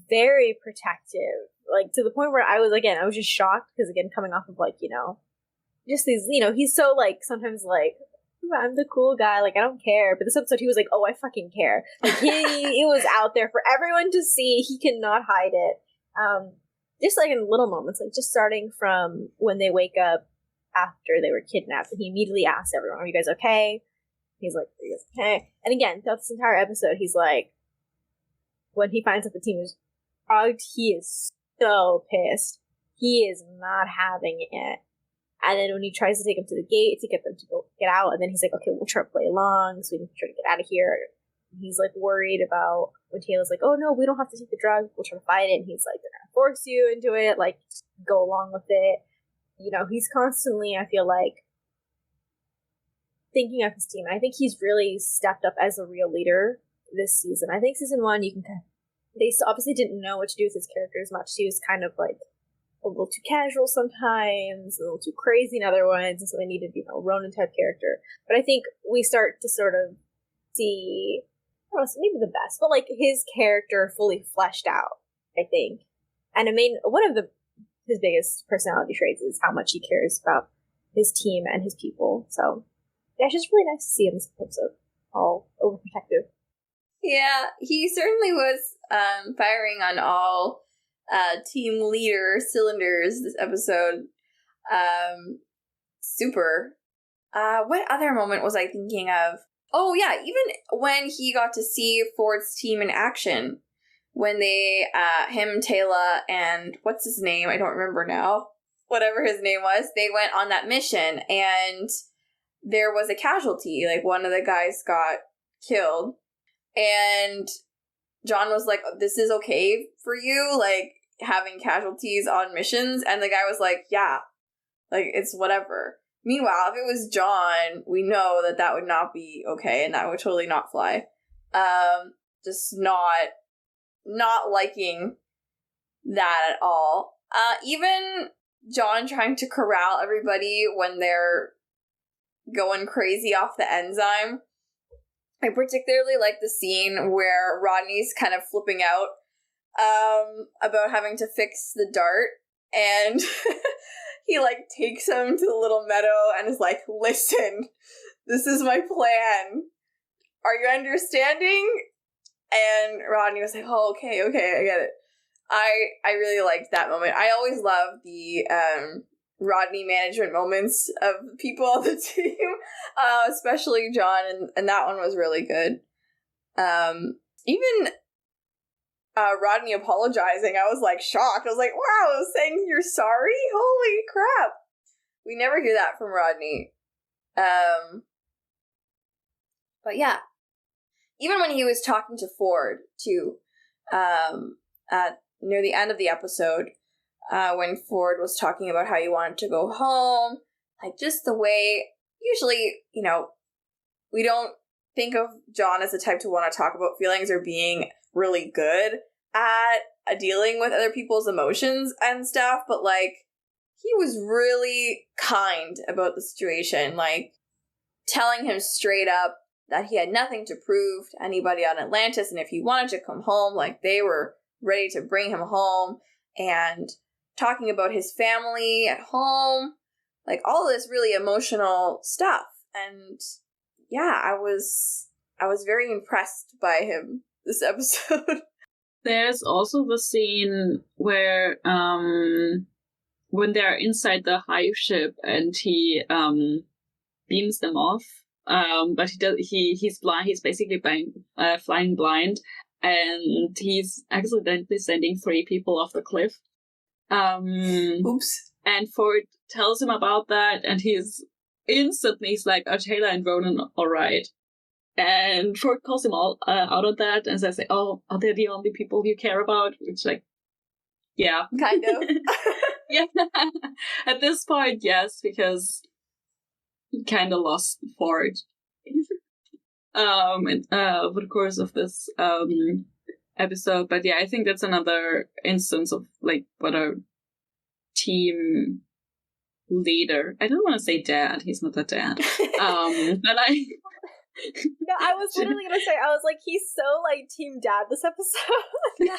very protective. Like, to the point where I was just shocked, because, again, coming off of, like, you know, just these, you know, he's so, like, sometimes, like, I'm the cool guy, like, I don't care. But this episode, he was like, oh, I fucking care. Like, he was out there for everyone to see. He cannot hide it. Just, like, in little moments, like, just starting from when they wake up after they were kidnapped, and he immediately asks everyone, are you guys okay? He's like, are you guys okay? And again, throughout this entire episode, he's like, when he finds out the team is drugged, he is so pissed. He is not having it. And then when he tries to take them to the gate to get them to get out, and then he's like, okay, we'll try to play along so we can try to get out of here. And he's like worried about when Teyla's like, oh no, we don't have to take the drug, we'll try to fight it. And he's like, they're gonna force you into it, like, just go along with it. You know, he's constantly, I feel like, thinking of his team. I think he's really stepped up as a real leader this season. I think season 1, they obviously didn't know what to do with his character as much. He was kind of like a little too casual sometimes, a little too crazy in other ones, and so they needed, you know, Ronon type character. But I think we start to sort of see, I don't know, maybe the best, but like his character fully fleshed out, I think. And one of his biggest personality traits is how much he cares about his team and his people. So yeah, it's just really nice to see him in this episode, all overprotective. Yeah, he certainly was firing on all team leader cylinders this episode. Super. What other moment was I thinking of? Oh, yeah, even when he got to see Ford's team in action, when they, him, Teyla, and what's his name? I don't remember now. Whatever his name was, they went on that mission, and there was a casualty. Like, one of the guys got killed, and John was like, this is okay for you, like, having casualties on missions? And the guy was like, yeah, like, it's whatever. Meanwhile, if it was John, we know that that would not be okay, and that would totally not fly. Just not liking that at all. Even John trying to corral everybody when they're going crazy off the enzyme. I particularly like the scene where Rodney's kind of flipping out about having to fix the dart, and he, like, takes him to the little meadow and is like, listen, this is my plan. Are you understanding? And Rodney was like, oh, okay, I get it. I really liked that moment. I always love the Rodney management moments of people on the team, especially John, and that one was really good. Even Rodney apologizing, I was like shocked. I was like, wow, saying you're sorry? Holy crap. We never hear that from Rodney. But yeah. Even when he was talking to Ford, too, at near the end of the episode, when Ford was talking about how he wanted to go home, like, just the way, usually, you know, we don't think of John as the type to want to talk about feelings or being really good at dealing with other people's emotions and stuff, but, like, he was really kind about the situation, like, telling him straight up that he had nothing to prove to anybody on Atlantis, and if he wanted to come home, like, they were ready to bring him home, and talking about his family at home, like, all this really emotional stuff. And yeah, I was very impressed by him this episode. There's also the scene where when they're inside the hive ship and he beams them off, but he's blind. He's basically flying blind, and he's accidentally sending 3 people off the cliff. Oops. And Ford tells him about that, and he's like, "Are Teyla and Ronon all right?" And Ford calls him all out on that and says, "Oh, are they the only people you care about?" Which, like, yeah, Kind of. yeah. At this point, yes, because he kind of lost Ford. Over the course of this episode, but yeah, I think that's another instance of, like, what a team leader. I don't want to say dad. He's not a dad. But I. No, I was literally gonna say, I was like, he's so, like, team dad this episode. He's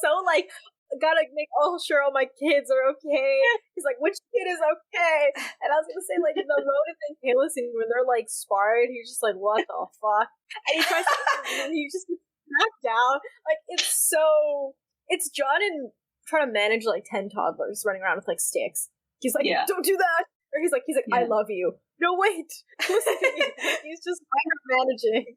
so, like, gotta make sure all my kids are okay. He's like, which kid is okay? And I was gonna say, like, in the Ronon and Teyla scene when they're, like, sparring, he's just like, what the fuck? And he tries to, and he just gets knocked down. Like, it's John and trying to manage, like, 10 toddlers running around with, like, sticks. He's like, don't do that. Or he's like, I love you. No, wait. Listen to me. Like, he's just managing.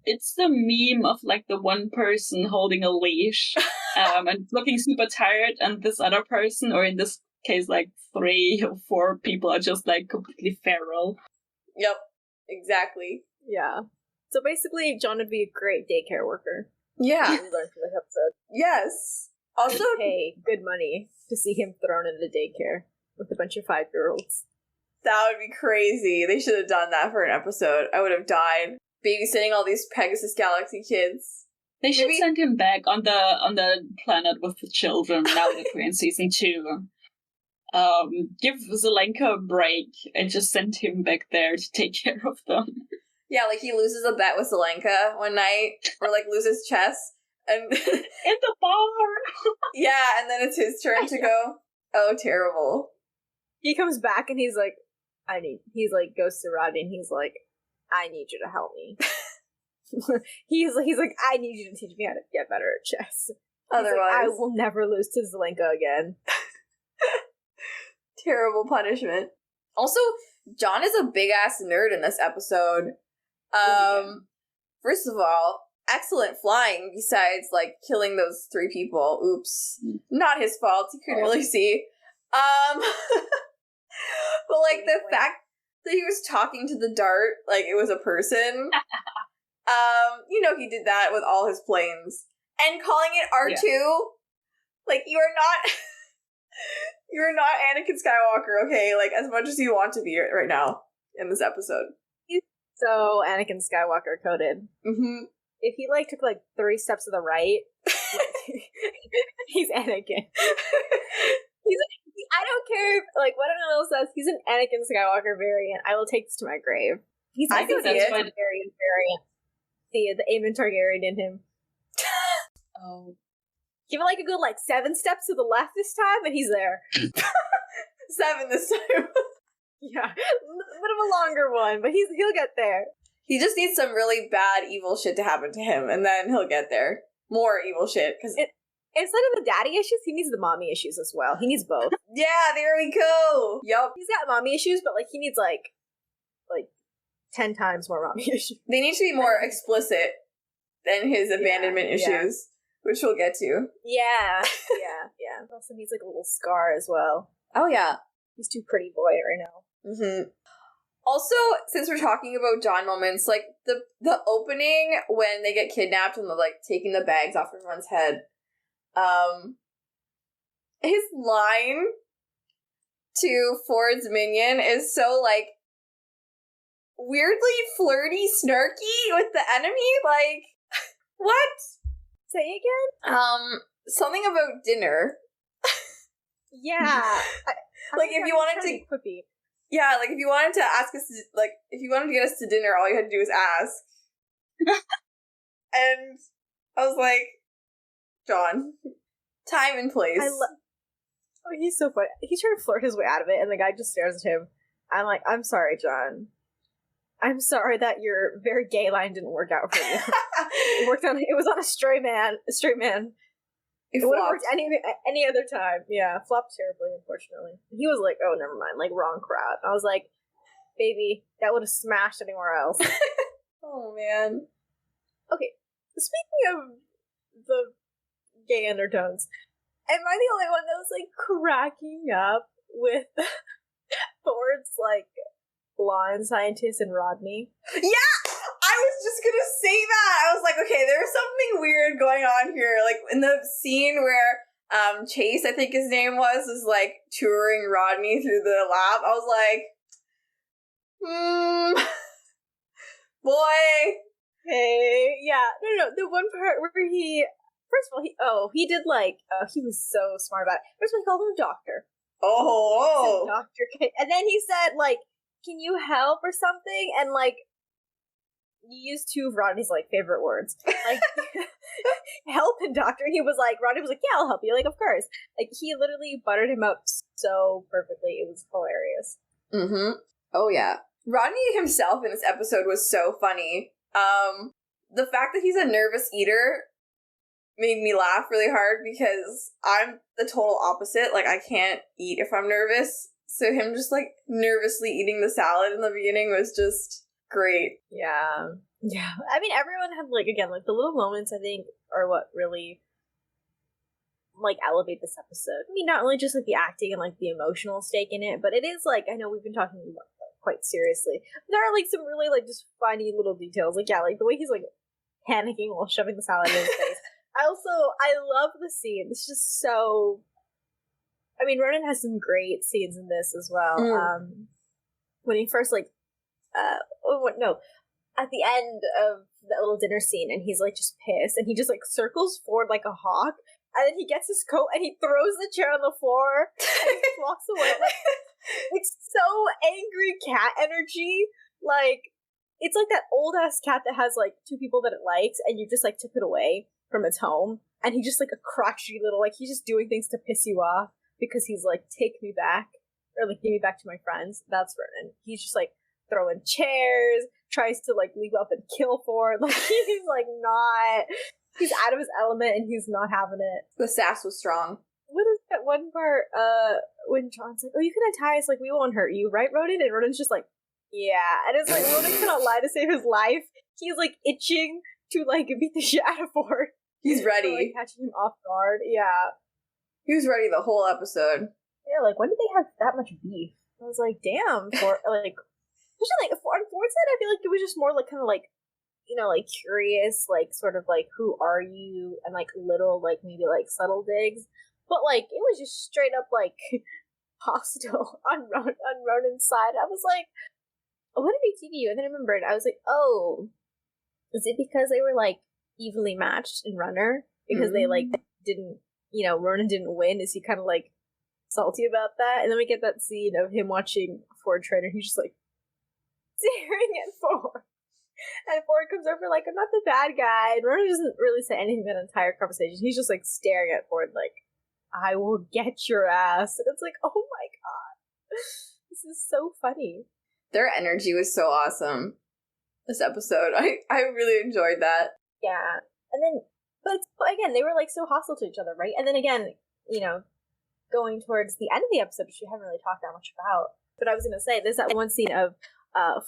It's the meme of, like, the one person holding a leash and looking super tired, and this other person, or in this case, like, 3 or 4 people are just, like, completely feral. Yep, exactly. Yeah. So basically, John would be a great daycare worker. Yeah. We learned from this episode. Yes. Also, pay good money to see him thrown into daycare with a bunch of 5-year-olds. That would be crazy. They should have done that for an episode. I would have died. Babysitting all these Pegasus Galaxy kids. They should send him back on the planet with the children now that we're in season 2. Give Zelenka a break and just send him back there to take care of them. Yeah, like, he loses a bet with Zelenka one night, or, like, loses chess, and in the bar. Yeah, and then it's his turn to go. Oh, terrible. He comes back and he's like, goes to Rodney and he's like, I need you to help me. he's like, I need you to teach me how to get better at chess. Otherwise, like, I will never lose to Zelenka again. Terrible punishment. Also, John is a big-ass nerd in this episode. First of all, excellent flying besides, like, killing those 3 people. Oops. Not his fault. He couldn't really see. But, like, the fact that he was talking to the dart like it was a person, you know he did that with all his planes. And calling it R2, like, you are not... You're not Anakin Skywalker, okay? Like, as much as you want to be right now in this episode. He's so Anakin Skywalker coded. Mm-hmm. If he, like, took, like, 3 steps to the right, like, he's Anakin. I don't care, like, what anyone else says, he's an Anakin Skywalker variant. I will take this to my grave. He's I can see it. Targaryen variant. The Aemon Targaryen in him. Oh. Give it, like, a good, like, 7 steps to the left this time, and he's there. 7 this time. Yeah. A bit of a longer one, but he'll get there. He just needs some really bad evil shit to happen to him, and then he'll get there. More evil shit, because... Instead of the daddy issues, he needs the mommy issues as well. He needs both. Yeah, there we go! Yup. He's got mommy issues, but, like, he needs, like 10 times more mommy issues. They need to be more explicit than his abandonment issues. Which we'll get to. Yeah. Also needs, like, a little scar as well. Oh, yeah. He's too pretty boy right now. Mm-hmm. Also, since we're talking about John moments, like, the opening when they get kidnapped and they're, like, taking the bags off everyone's head, his line to Ford's minion is so, like, weirdly flirty, snarky with the enemy. Like, what? Say again? Something about dinner. Yeah. Like, if you wanted to... Quippy. Yeah, like, if you wanted to ask us, like, if you wanted to get us to dinner, all you had to do was ask. And I was like, John, time and place. Oh, he's so funny. He's trying to flirt his way out of it, and the guy just stares at him. I'm like, I'm sorry, John. I'm sorry that your very gay line didn't work out for you. It was on a straight man. It would have worked any other time. Yeah, flopped terribly, unfortunately. He was like, oh, never mind, like, wrong crowd. I was like, baby, that would have smashed anywhere else. Oh, man. Okay, speaking of the gay undertones, am I the only one that was, like, cracking up with Ford's, like, blonde scientist and Rodney? Yeah! I was just gonna say that! I was like, okay, there's something weird going on here. Like, in the scene where Chase, I think his name was like, touring Rodney through the lab, I was like, boy. Hey, yeah. No, the one part where first of all, he did, like, he was so smart about it. First of all, he called him a doctor. Oh. Doctor K. And then he said, like, can you help or something? And, like, you used 2 of Rodney's, like, favorite words. Like, help and doctor. And he was like, Rodney was like, yeah, I'll help you. Like, of course. Like, he literally buttered him up so perfectly. It was hilarious. Mm-hmm. Oh, yeah. Rodney himself in this episode was so funny. The fact that he's a nervous eater made me laugh really hard because I'm the total opposite. Like, I can't eat if I'm nervous. So him just, like, nervously eating the salad in the beginning was just great. Yeah. I mean, everyone had, like, again, like, the little moments, I think, are what really, like, elevate this episode. I mean, not only just, like, the acting and, like, the emotional stake in it, but it is, like, I know we've been talking about quite seriously. There are, like, some really, like, just funny little details. Like, yeah, like, the way he's, like, panicking while shoving the salad in his face. I love the scene. It's just so... I mean, Ronon has some great scenes in this as well. When he first, like... at the end of the little dinner scene, and he's, like, just pissed, and he just, like, circles forward like a hawk, and then he gets his coat, and he throws the chair on the floor, and he just walks away. Like, it's so angry cat energy. Like, it's like that old-ass cat that has, like, 2 people that it likes, and you just, like, took it away from its home, and he's just, like, a crotchety little, like, he's just doing things to piss you off, because he's, like, take me back, or, like, give me back to my friends. That's Ronon. He's just, like, throwing chairs, tries to, like, leap up and kill Ford. Like, he's, like, not... He's out of his element, and he's not having it. The sass was strong. What is that one part, when John's like, oh, you can untie us, like, we won't hurt you, right, Ronon? And Ronan's just like, Yeah, and it's like Ronan cannot lie to save his life. He's like itching to like beat the shit out of Ford. He's ready. For, like, catching him off guard. Yeah. He was ready the whole episode. Yeah, like when did they have that much beef? I was like, damn, Ford. Like, especially like on Ford's side, I feel like it was just more like kind of like, you know, like curious, like sort of like who are you, and like little like maybe like subtle digs, but like it was just straight up like hostile on Ronan's side. I was like, oh, what did he do to you? And then I remembered, I was like, oh, is it because they were like evenly matched in Runner because they like didn't, you know, Ronan didn't win? Is he kind of like salty about that? And then we get that scene of him watching Ford trainer. He's just like staring at Ford. And Ford comes over like, I'm not the bad guy. And Ronan doesn't really say anything that entire conversation. He's just like staring at Ford like, I will get your ass. And it's like, oh my god. This is so funny. Their energy was so awesome. This episode. I really enjoyed that. Yeah. And then, but again, they were like so hostile to each other, right? And then again, you know, going towards the end of the episode, which we haven't really talked that much about. But I was going to say, there's that one scene of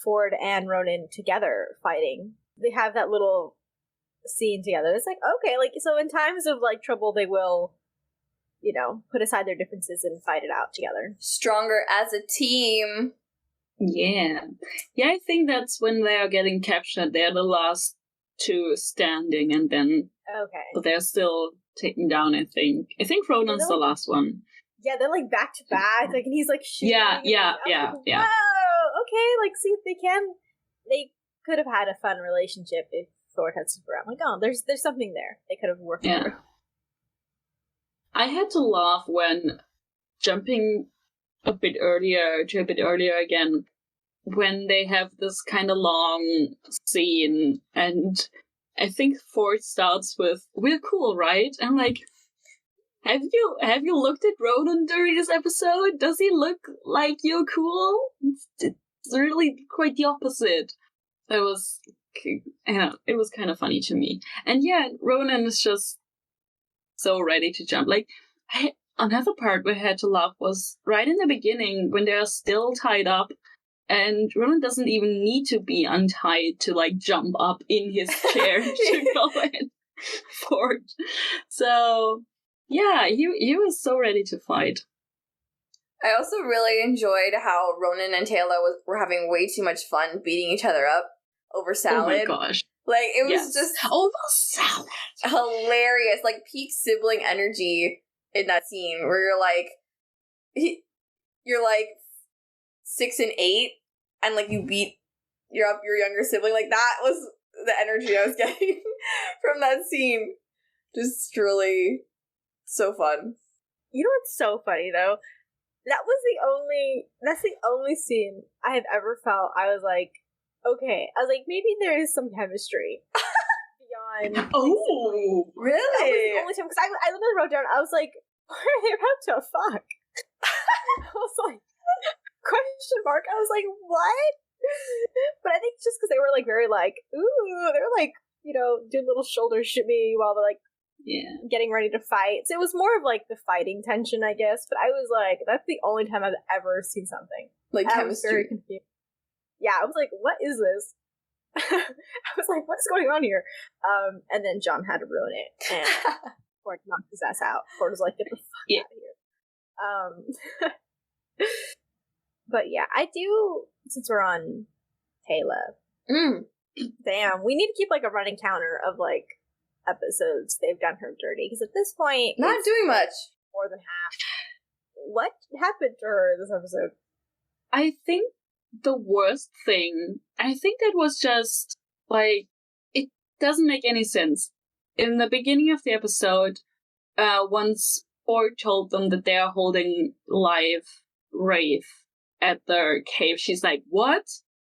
Ford and Ronan together fighting. They have that little scene together. It's like, okay, like, so in times of like trouble, they will, you know, put aside their differences and fight it out together. Stronger as a team. Yeah. Yeah, I think that's when they are getting captured. They're the last two standing, and then okay, they're still taken down, I think. I think Ronan's the last one. Yeah, they're like back to back, like, and he's like shooting. Yeah. Like, whoa, okay, like, see if they could have had a fun relationship if Ford had stuck around. Like, oh, there's something there. They could have worked through. I had to laugh when jumping a bit earlier again, when they have this kind of long scene, and I think Ford starts with, "We're cool, right?" And I'm like, Have you looked at Ronon during this episode? Does he look like you're cool? It's really quite the opposite. It was kind of funny to me. And yeah, Ronon is just so ready to jump. Like, another part where I had to laugh was right in the beginning when they're still tied up, and Ronon doesn't even need to be untied to like jump up in his chair to go and Ford. So yeah, he was so ready to fight. I also really enjoyed how Ronon and Teyla were having way too much fun beating each other up over salad. Oh my gosh. Like, it was just over salad. Hilarious. Like, peak sibling energy in that scene where you're like 6 and 8 and like you beat your younger sibling. Like, that was the energy I was getting from that scene. Just really so fun. You know what's so funny though? That's the only scene I have ever felt I was like, okay. I was like, maybe there is some chemistry beyond. Oh, really? That was the only time, because I literally wrote down, I was like, what are they about to fuck? I was like, question mark. I was like, what? But I think just because they were like very like, ooh, they were like, you know, doing little shoulder shimmy while they're like, getting ready to fight. So it was more of like the fighting tension, I guess. But I was like, that's the only time I've ever seen something like chemistry. I was very confused. Yeah, I was like, what is this? I was like, what's going on here? And then John had to ruin it, and Ford knocked his ass out. Ford was like, get the fuck out of here. But yeah, I do, since we're on Teyla, damn, we need to keep like a running counter of like episodes they've done her dirty, because at this point, not doing much. More than half. What happened to her this episode? I think the worst thing, I think that was just like, it doesn't make any sense. In the beginning of the episode, once Ford told them that they are holding live wraith at their cave, she's like, what?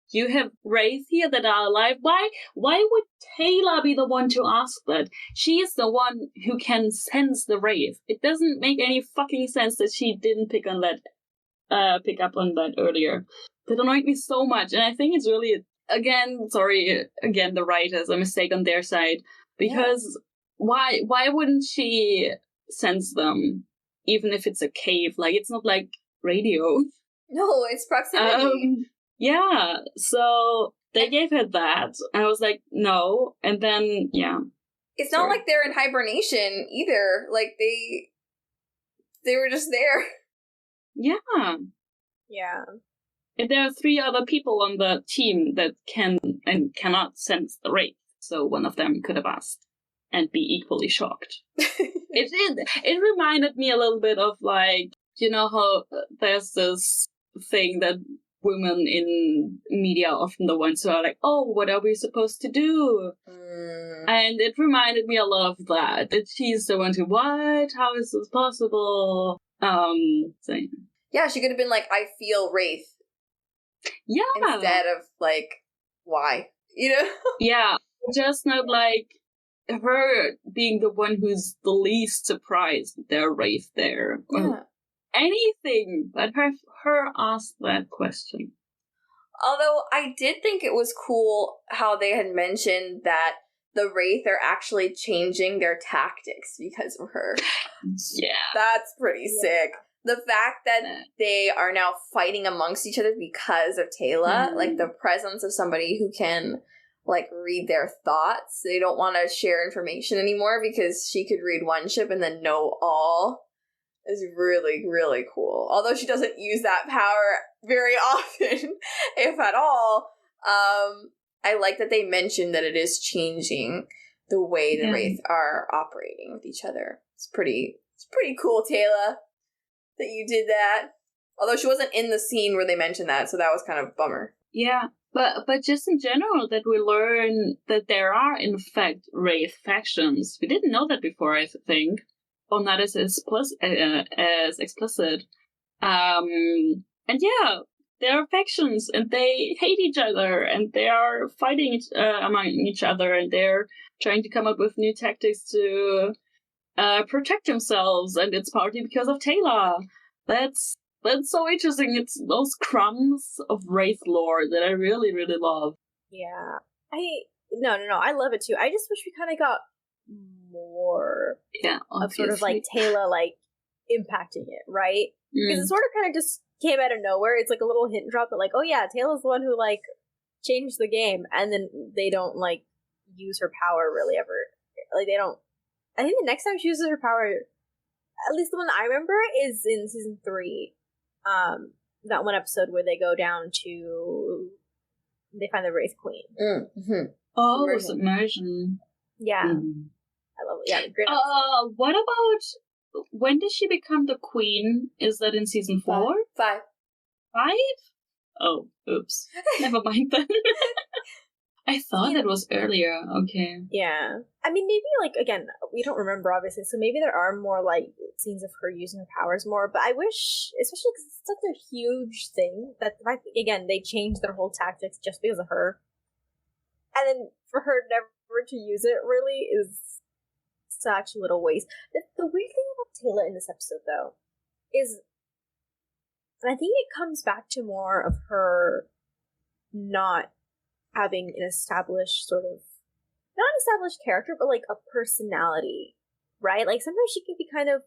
You have wraith here that are alive? Why would Teyla be the one to ask that? She is the one who can sense the wraith. It doesn't make any fucking sense that she didn't pick up on that earlier. That annoyed me so much, and I think it's really, the writers, a mistake on their side, because why wouldn't she sense them, even if it's a cave? Like, it's not like radio. No, it's proximity. Yeah, so they gave her that, and I was like, no, and then, yeah. It's not like they're in hibernation either. Like, they were just there. Yeah. Yeah. And there are 3 other people on the team that can and cannot sense the wraith, so one of them could have asked and be equally shocked. It reminded me a little bit of, like, you know how there's this thing that women in media are often the ones who are like, oh, what are we supposed to do? And it reminded me a lot of that she's the one who, what? How is this possible? So. Yeah, she could have been like, I feel wraith. Yeah. Instead of, like, why? You know? Yeah, just not like her being the one who's the least surprised that they're wraith there. Yeah. Anything but her asked that question. Although I did think it was cool how they had mentioned that the wraith are actually changing their tactics because of her. Yeah. That's pretty sick. The fact that they are now fighting amongst each other because of Teyla, like the presence of somebody who can, like, read their thoughts. They don't want to share information anymore because she could read one ship and then know all. Is really, really cool. Although she doesn't use that power very often, if at all. I like that they mentioned that it is changing the way the wraith are operating with each other. It's pretty cool, Teyla, that you did that. Although she wasn't in the scene where they mentioned that, so that was kind of a bummer. Yeah, but just in general, that we learn that there are, in fact, wraith factions. We didn't know that before, I think. Or not as explicit. And yeah, there are factions, and they hate each other, and they are fighting among each other, and they're trying to come up with new tactics to protect themselves, and it's partly because of Teyla. That's so interesting. It's those crumbs of wraith lore that I really, really love. Yeah. No, I love it too. I just wish we kind of got more of sort of like Teyla like impacting it, right? Because it sort of kind of just came out of nowhere. It's like a little hint drop that like, oh yeah, Teyla's the one who like changed the game, and then they don't like use her power really ever. Like they don't. I think the next time she uses her power, at least the one I remember, is in season 3. That one episode where they go down to they find the Wraith Queen. Mm-hmm. Oh, submersion. Yeah. I love it. Yeah, great. What about when did she become the queen? Is that in season 4? 5. 5? Oh, oops. Never mind then. I thought it was earlier. Okay. Yeah. I mean, maybe, like, again, we don't remember, obviously, so maybe there are more, like, scenes of her using her powers more, but I wish, especially because it's such a huge thing, that, again, they changed their whole tactics just because of her. And then for her never to use it, really, is such a little waste. The weird thing about Teyla in this episode, though, is, and I think it comes back to more of her not having an established sort of, not an established character, but like a personality, right? Like sometimes she can be kind of,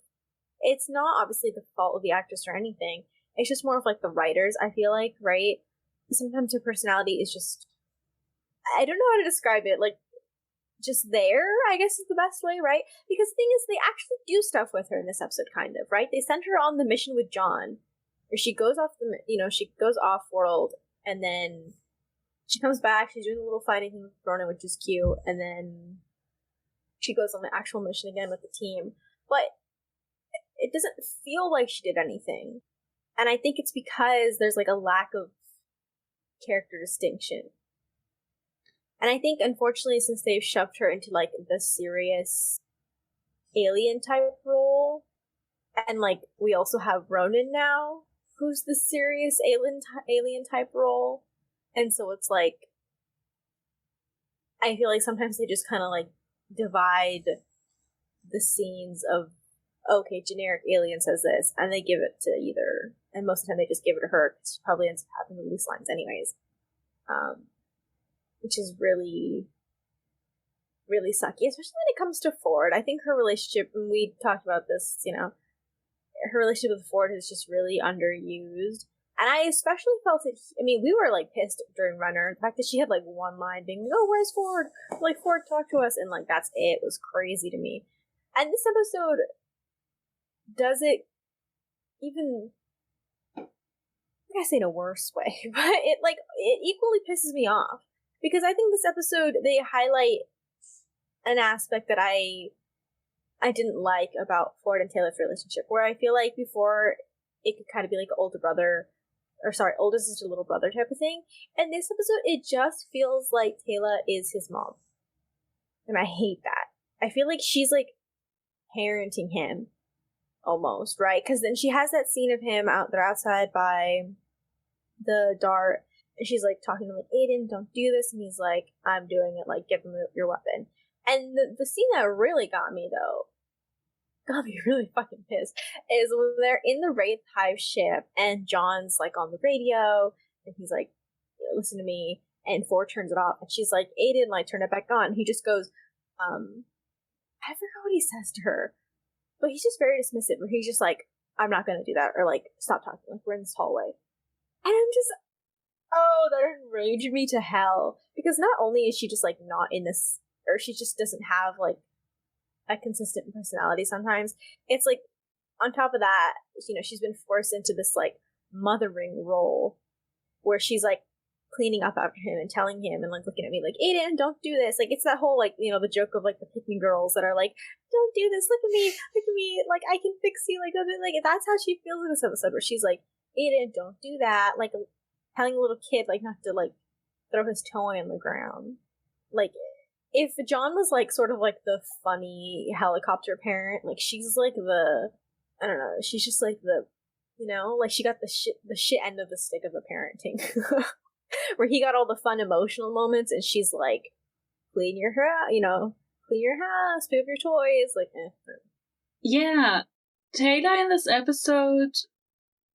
it's not obviously the fault of the actress or anything, it's just more of like the writers, I feel like, right? Sometimes her personality is just, I don't know how to describe it, like, just there, I guess is the best way, right? Because the thing is, they actually do stuff with her in this episode, kind of, right? They send her on the mission with John, where she goes off she goes off-world, and then she comes back, she's doing a little fighting thing with Ronon, which is cute, and then she goes on the actual mission again with the team. But it doesn't feel like she did anything. And I think it's because there's like a lack of character distinction. And I think, unfortunately, since they've shoved her into, like, the serious alien-type role, and, like, we also have Ronon now, who's the serious alien-type role, and so it's, like, I feel like sometimes they just kind of, like, divide the scenes of, okay, generic alien says this, and they give it to either, and most of the time they just give it to her, because she probably ends up having the loose lines anyways. Which is really, really sucky, especially when it comes to Ford. I think her relationship, and we talked about this, her relationship with Ford is just really underused. And I especially felt it. I mean, we were like pissed during Runner. The fact that she had like one line being, "Oh, where's Ford? Like Ford, talk to us," and like that's it. Was crazy to me. And this episode does it even. I gotta say in a worse way, but it equally pisses me off because I think this episode they highlight an aspect that I didn't like about Ford and Teyla's relationship, where I feel like before it could kind of be like older brother, or sorry, older sister, little brother type of thing. And this episode, it just feels like Teyla is his mom. And I hate that. I feel like she's like parenting him almost, right? Because then she has that scene of him they're outside by the dart, and she's like talking to him like, Aiden, don't do this. And he's like, I'm doing it, like, give him your weapon. And the scene that really got me really fucking pissed, is when they're in the Wraith Hive ship and John's like on the radio and he's like, listen to me, and Ford turns it off and she's like, Aiden, like, turn it back on. And he just goes, I forgot what he says to her, but he's just very dismissive, where he's just like, I'm not gonna do that, or like, stop talking, like, we're in this hallway. And I'm just, oh, that enraged me to hell, because not only is she just like not in this, or she just doesn't have like a consistent personality sometimes, it's like on top of that, you know, she's been forced into this like mothering role where she's like cleaning up after him and telling him and like looking at me like, Aiden, don't do this. Like, it's that whole like, you know, the joke of like the pick me girls that are like, don't do this, look at me, like, I can fix you, like that's how she feels in this episode, where she's like, Aiden, don't do that, like telling a little kid like not to like throw his toy on the ground. Like, if John was like sort of like the funny helicopter parent, like she's like the, I don't know, she's just like the, you know, like she got the shit end of the stick of the parenting. Where he got all the fun emotional moments and she's like, clean your house, move your toys, like Yeah. Teyla in this episode,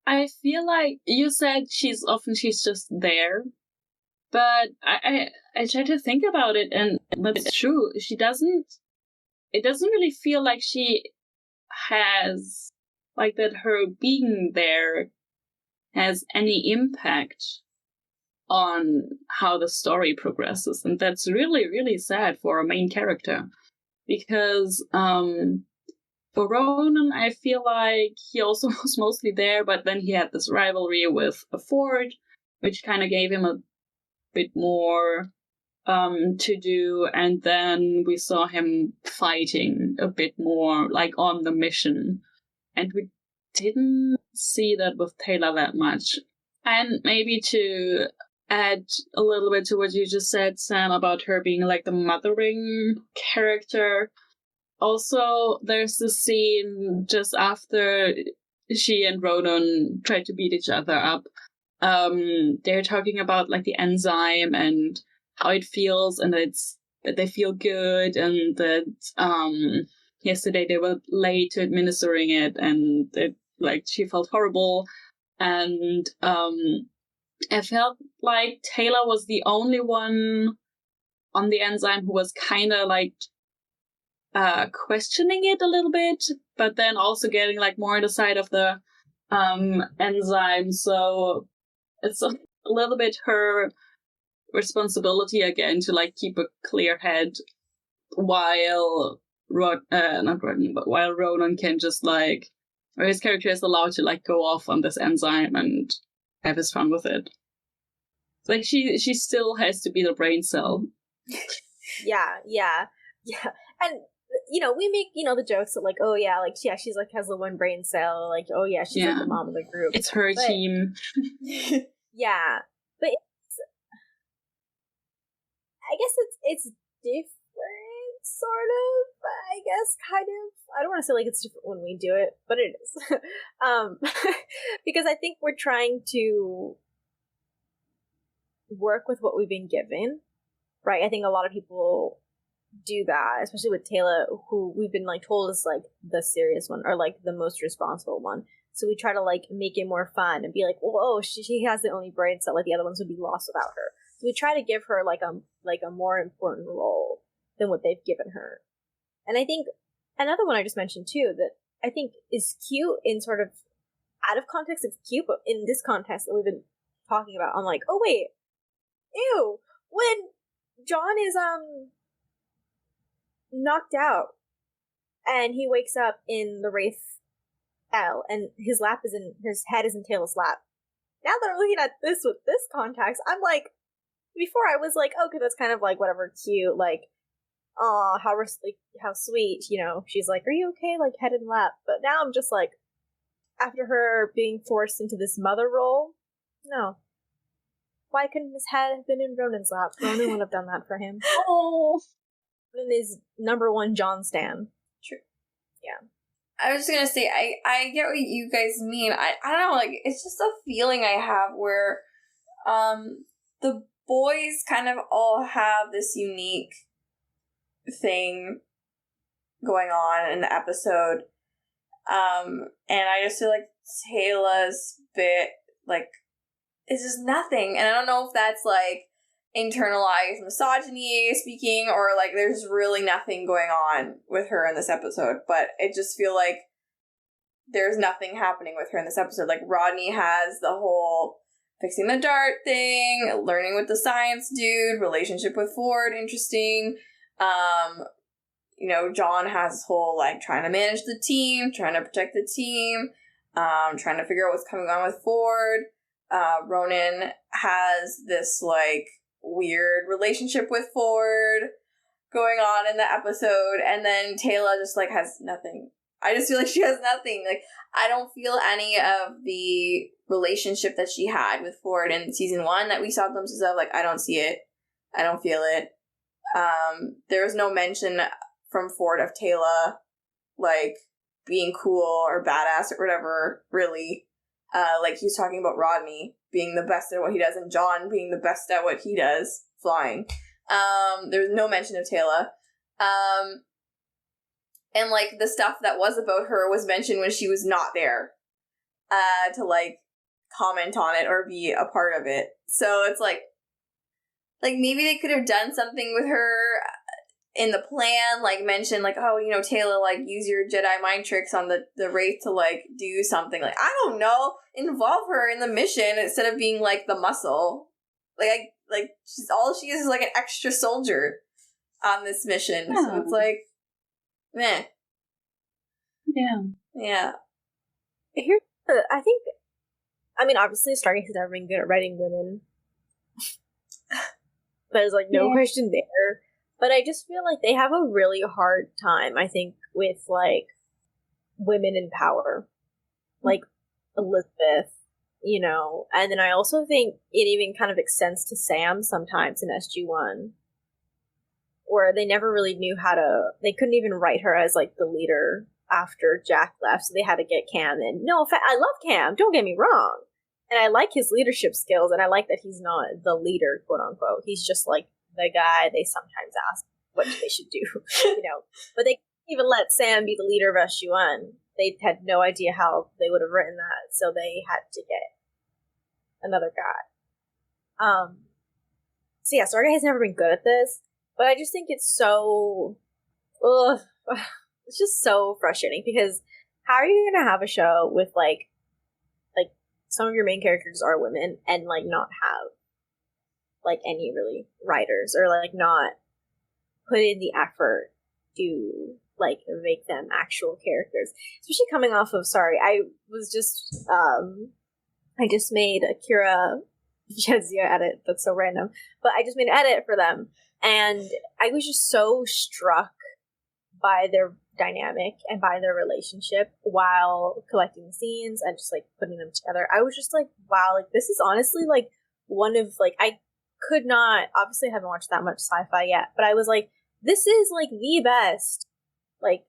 I feel like you said she's just there. But I try to think about it, and that's true. It doesn't really feel like she has, like, that her being there has any impact on how the story progresses. And that's really, really sad for a main character. Because for Ronon, I feel like he also was mostly there, but then he had this rivalry with Ford, which kind of gave him a bit more to do, and then we saw him fighting a bit more, like, on the mission, and we didn't see that with Teyla that much. And maybe to add a little bit to what you just said, Sam, about her being like the mothering character, also there's the scene just after she and Ronon tried to beat each other up. They're talking about like the enzyme and how it feels, and that they feel good, and that yesterday they were late to administering it, and she felt horrible, and I felt like Teyla was the only one on the enzyme who was kind of like questioning it a little bit, but then also getting like more on the side of the enzyme. So it's a little bit her responsibility again to like keep a clear head while while Ronon can just like, or his character is allowed to like go off on this enzyme and have his fun with it. It's like she still has to be the brain cell. Yeah. And you know, we make, you know, the jokes that like, oh yeah, like yeah, she's like has the one brain cell, like, oh yeah, she's like the mom of the group. It's her team. Yeah. But I guess it's different, sort of, I guess, kind of. I don't want to say like it's different when we do it, but it is. Because I think we're trying to work with what we've been given, right? I think a lot of people do that, especially with Teyla, who we've been like told is like the serious one, or like the most responsible one. So we try to like make it more fun and be like, oh, she has the only brain cell, like the other ones would be lost without her. So we try to give her like a more important role than what they've given her. And I think another one I just mentioned too that I think is cute in sort of out of context, it's cute, but in this context that we've been talking about, I'm like, oh wait, ew. When John is knocked out and he wakes up in the Wraith L and his head is in Teyla's lap. Now that I'm looking at this with this context, I'm like, before I was like, okay, that's kind of like whatever, cute, like, aw, how sweet, you know. She's like, are you okay? Like, head in lap. But now I'm just like, after her being forced into this mother role, no. Why couldn't his head have been in Ronan's lap? Ronan would have done that for him. Oh. Ronan is #1 John stan. True. Yeah. I was just gonna say, I get what you guys mean. I don't know, like, it's just a feeling I have where the boys kind of all have this unique thing going on in the episode. And I just feel like Teyla's bit, like, it's just nothing. And I don't know if that's, like, internalized misogyny speaking, or, like, there's really nothing going on with her in this episode. But it just feel like there's nothing happening with her in this episode. Like, Rodney has the whole fixing the dart thing, learning with the science dude, relationship with Ford, interesting. You know, John has his whole, like, trying to manage the team, trying to protect the team, trying to figure out what's coming on with Ford. Ronan has this, like, weird relationship with Ford going on in the episode, and then Teyla just, like, has nothing. I just feel like she has nothing. Like, I don't feel any of the relationship that she had with Ford in season 1 that we saw glimpses of. Like, I don't see it. I don't feel it. There was no mention from Ford of Teyla, like, being cool or badass or whatever, really. Like, he was talking about Rodney being the best at what he does and John being the best at what he does, flying. There's no mention of Teyla. And, like, the stuff that was about her was mentioned when she was not there, to, like, comment on it or be a part of it. So it's like maybe they could have done something with her in the plan, like, mention, like, oh, you know, Teyla, like, use your Jedi mind tricks on the Wraith to, like, do something. Like, I don't know, involve her in the mission instead of being, like, the muscle. Like, she is, like, an extra soldier on this mission. Yeah. So it's like, meh. Yeah. Yeah. Here's I mean, obviously, Stargate has never been good at writing women. There's, like, no question there. But I just feel like they have a really hard time, I think, with, like, women in power. Like, Elizabeth, you know. And then I also think it even kind of extends to Sam sometimes in SG-1. Where they never really knew they couldn't even write her as, like, the leader after Jack left, so they had to get Cam in. No, I love Cam, don't get me wrong. And I like his leadership skills, and I like that he's not the leader, quote unquote. He's just, like, the guy they sometimes ask what they should do, you know. But they couldn't even let Sam be the leader of SG-1. They had no idea how they would have written that, so they had to get another guy. So yeah, Stargate has never been good at this, but I just think it's so... it's just so frustrating, because how are you gonna have a show with, like some of your main characters are women and, like, not have, like, any really writers, or, like, not put in the effort to, like, make them actual characters. Especially coming off of, I just made a Kira Jezia edit, that's so random, but I just made an edit for them, and I was just so struck by their dynamic and by their relationship while collecting the scenes and just, like, putting them together. I was just like, wow, like, this is honestly, like, one of, like, I could not, obviously I haven't watched that much sci-fi yet, but I was like, this is, like, the best, like,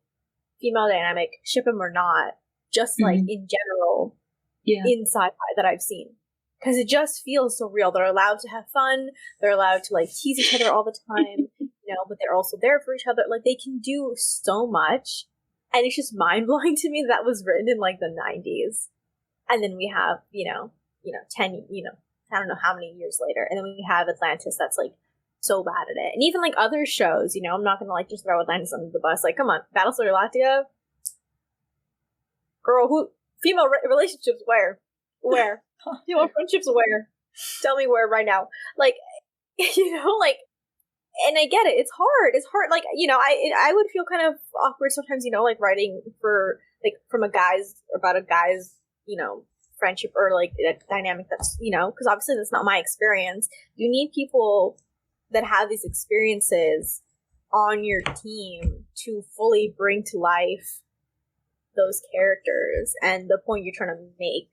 female dynamic, ship them or not, just, like, in general, in sci-fi that I've seen. Because it just feels so real. They're allowed to have fun, they're allowed to, like, tease each other all the time, you know, but they're also there for each other. Like, they can do so much, and it's just mind-blowing to me that was written in, like, the 90s. And then we have, you know, 10, I don't know how many years later, and then we have Atlantis that's, like, so bad at it. And even, like, other shows, you know, I'm not gonna, like, just throw Atlantis under the bus. Like, come on, Battlestar Galactica? Girl, Female relationships where? Female friendships where? Tell me where right now. Like, like, and I get it. It's hard. Like, I would feel kind of awkward sometimes, like writing for, like, about a guy's, friendship or like a dynamic that's, because obviously that's not my experience. You need people that have these experiences on your team to fully bring to life those characters and the point you're trying to make.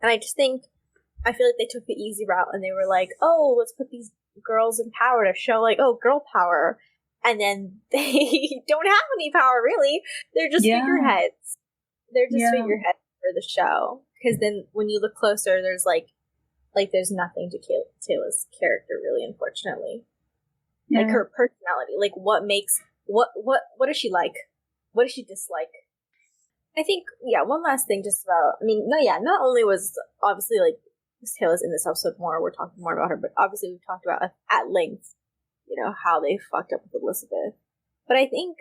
And I feel like they took the easy route and they were like, oh, let's put these girls in power to show, like, oh, girl power. And then they don't have any power, really. They're just figureheads. Figureheads for the show. Because then when you look closer, there's there's nothing to Teyla's character, really, unfortunately. Yeah. Like, her personality. Like, what does she like? What does she dislike? I think, one last thing just about, not only was, obviously, like, Teyla's in this episode more, we're talking more about her, but obviously we've talked about at length, how they fucked up with Elizabeth. But I think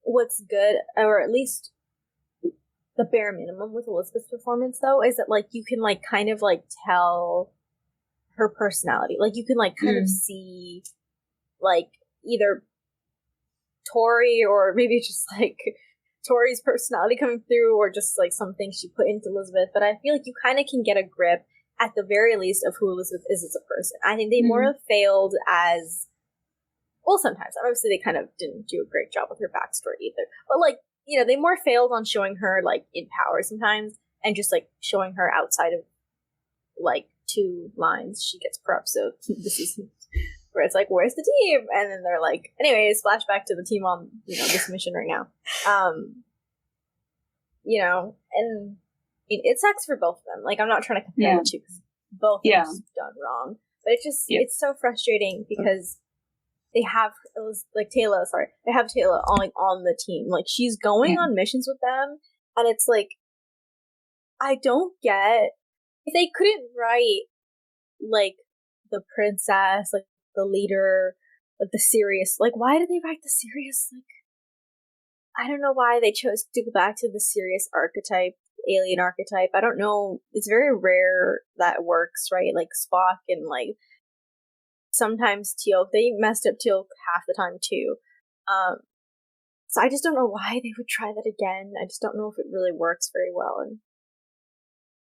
what's good, or at least the bare minimum with Elizabeth's performance, though, is that, like, you can, like, kind of, like, tell her personality. Like, you can, like, kind of see, like, either Tori or maybe just, like, Tori's personality coming through, or just, like, some things she put into Elizabeth. But I feel like you kind of can get a grip, at the very least, of who Elizabeth is as a person. I think they more failed as, well, sometimes. Obviously, they kind of didn't do a great job with her backstory either. But, like, they more failed on showing her, like, in power sometimes, and just, like, showing her outside of, like, 2 lines she gets per episode this season. Where it's like, where's the team? And then they're like, anyways, flashback to the team on, this mission right now. And it sucks for both of them. Like, I'm not trying to compare the two, because both of them done wrong. But it's just, it's so frustrating, because they have, Teyla on the team. Like, she's going on missions with them, and it's like, I don't get, if they couldn't write, like, the princess, like, the leader, like, the serious, like, why did they write the serious, like, I don't know why they chose to go back to the serious archetype, alien archetype. I don't know, it's very rare that works, right? Like, Spock and, like, sometimes Teal'c, they messed up Teal'c half the time too. So I just don't know why they would try that again. I just don't know if it really works very well, and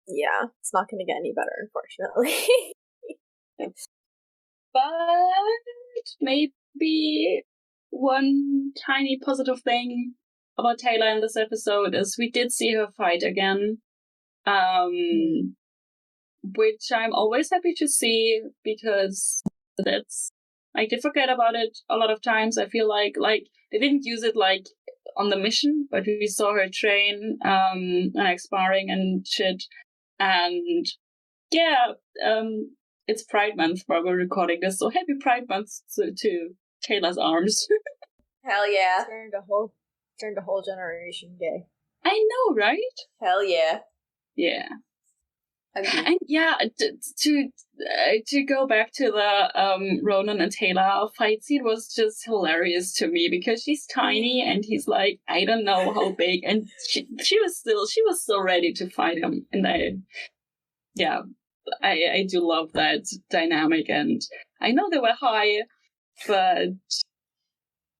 yeah, it's not going to get any better, unfortunately. But maybe one tiny positive thing about Teyla in this episode is we did see her fight again, which I'm always happy to see, because that's, I did forget about it a lot of times. I feel like they didn't use it like on the mission, but we saw her train and sparring and shit, and it's Pride Month while we're recording this, so happy Pride Month to Teyla's arms. Hell yeah. Turned a whole generation gay. I know, right? Hell yeah. Yeah. And to go back to the Ronon and Teyla fight scene was just hilarious to me, because she's tiny and he's like, I don't know how big, and she was so ready to fight him, and I do love that dynamic, and I know they were high, but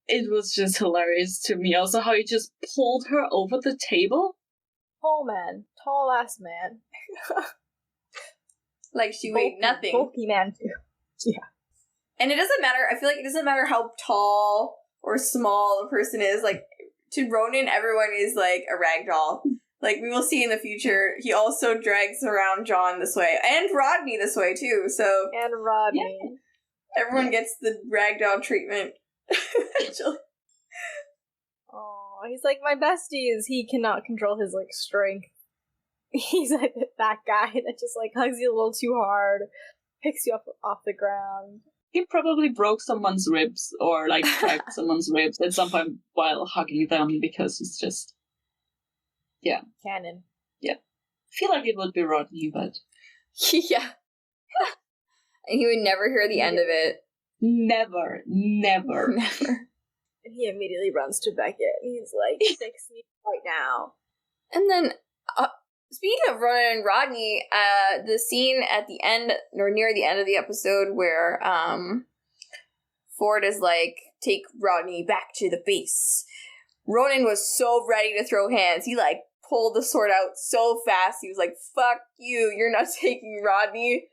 it was just hilarious to me. Also, how he just pulled her over the table. Oh man, tall ass man. Like, she weighed nothing. Bulky man too. Yeah. And it doesn't matter. I feel like it doesn't matter how tall or small a person is. Like, to Ronon, everyone is like a rag doll. Like, we will see in the future, he also drags around John this way. And Rodney this way, too, so... And Rodney. Yeah. Everyone gets the ragdoll treatment. Oh, he's like my besties. He cannot control his, like, strength. He's like that guy that just, like, hugs you a little too hard, picks you up off the ground. He probably broke someone's ribs, or, like, cracked someone's ribs at some point while hugging them, because he's just... Yeah. Canon. Yeah. I feel like it would be Rodney, but... Yeah. And he would never hear the end of it. Never. Never. And he immediately runs to Beckett, and he's like, fix me right now. And then, speaking of Ronon and Rodney, the scene at the end, or near the end of the episode, where Ford is like, take Rodney back to the base. Ronon was so ready to throw hands. He, like, pulled the sword out so fast. He was like, fuck you, you're not taking Rodney.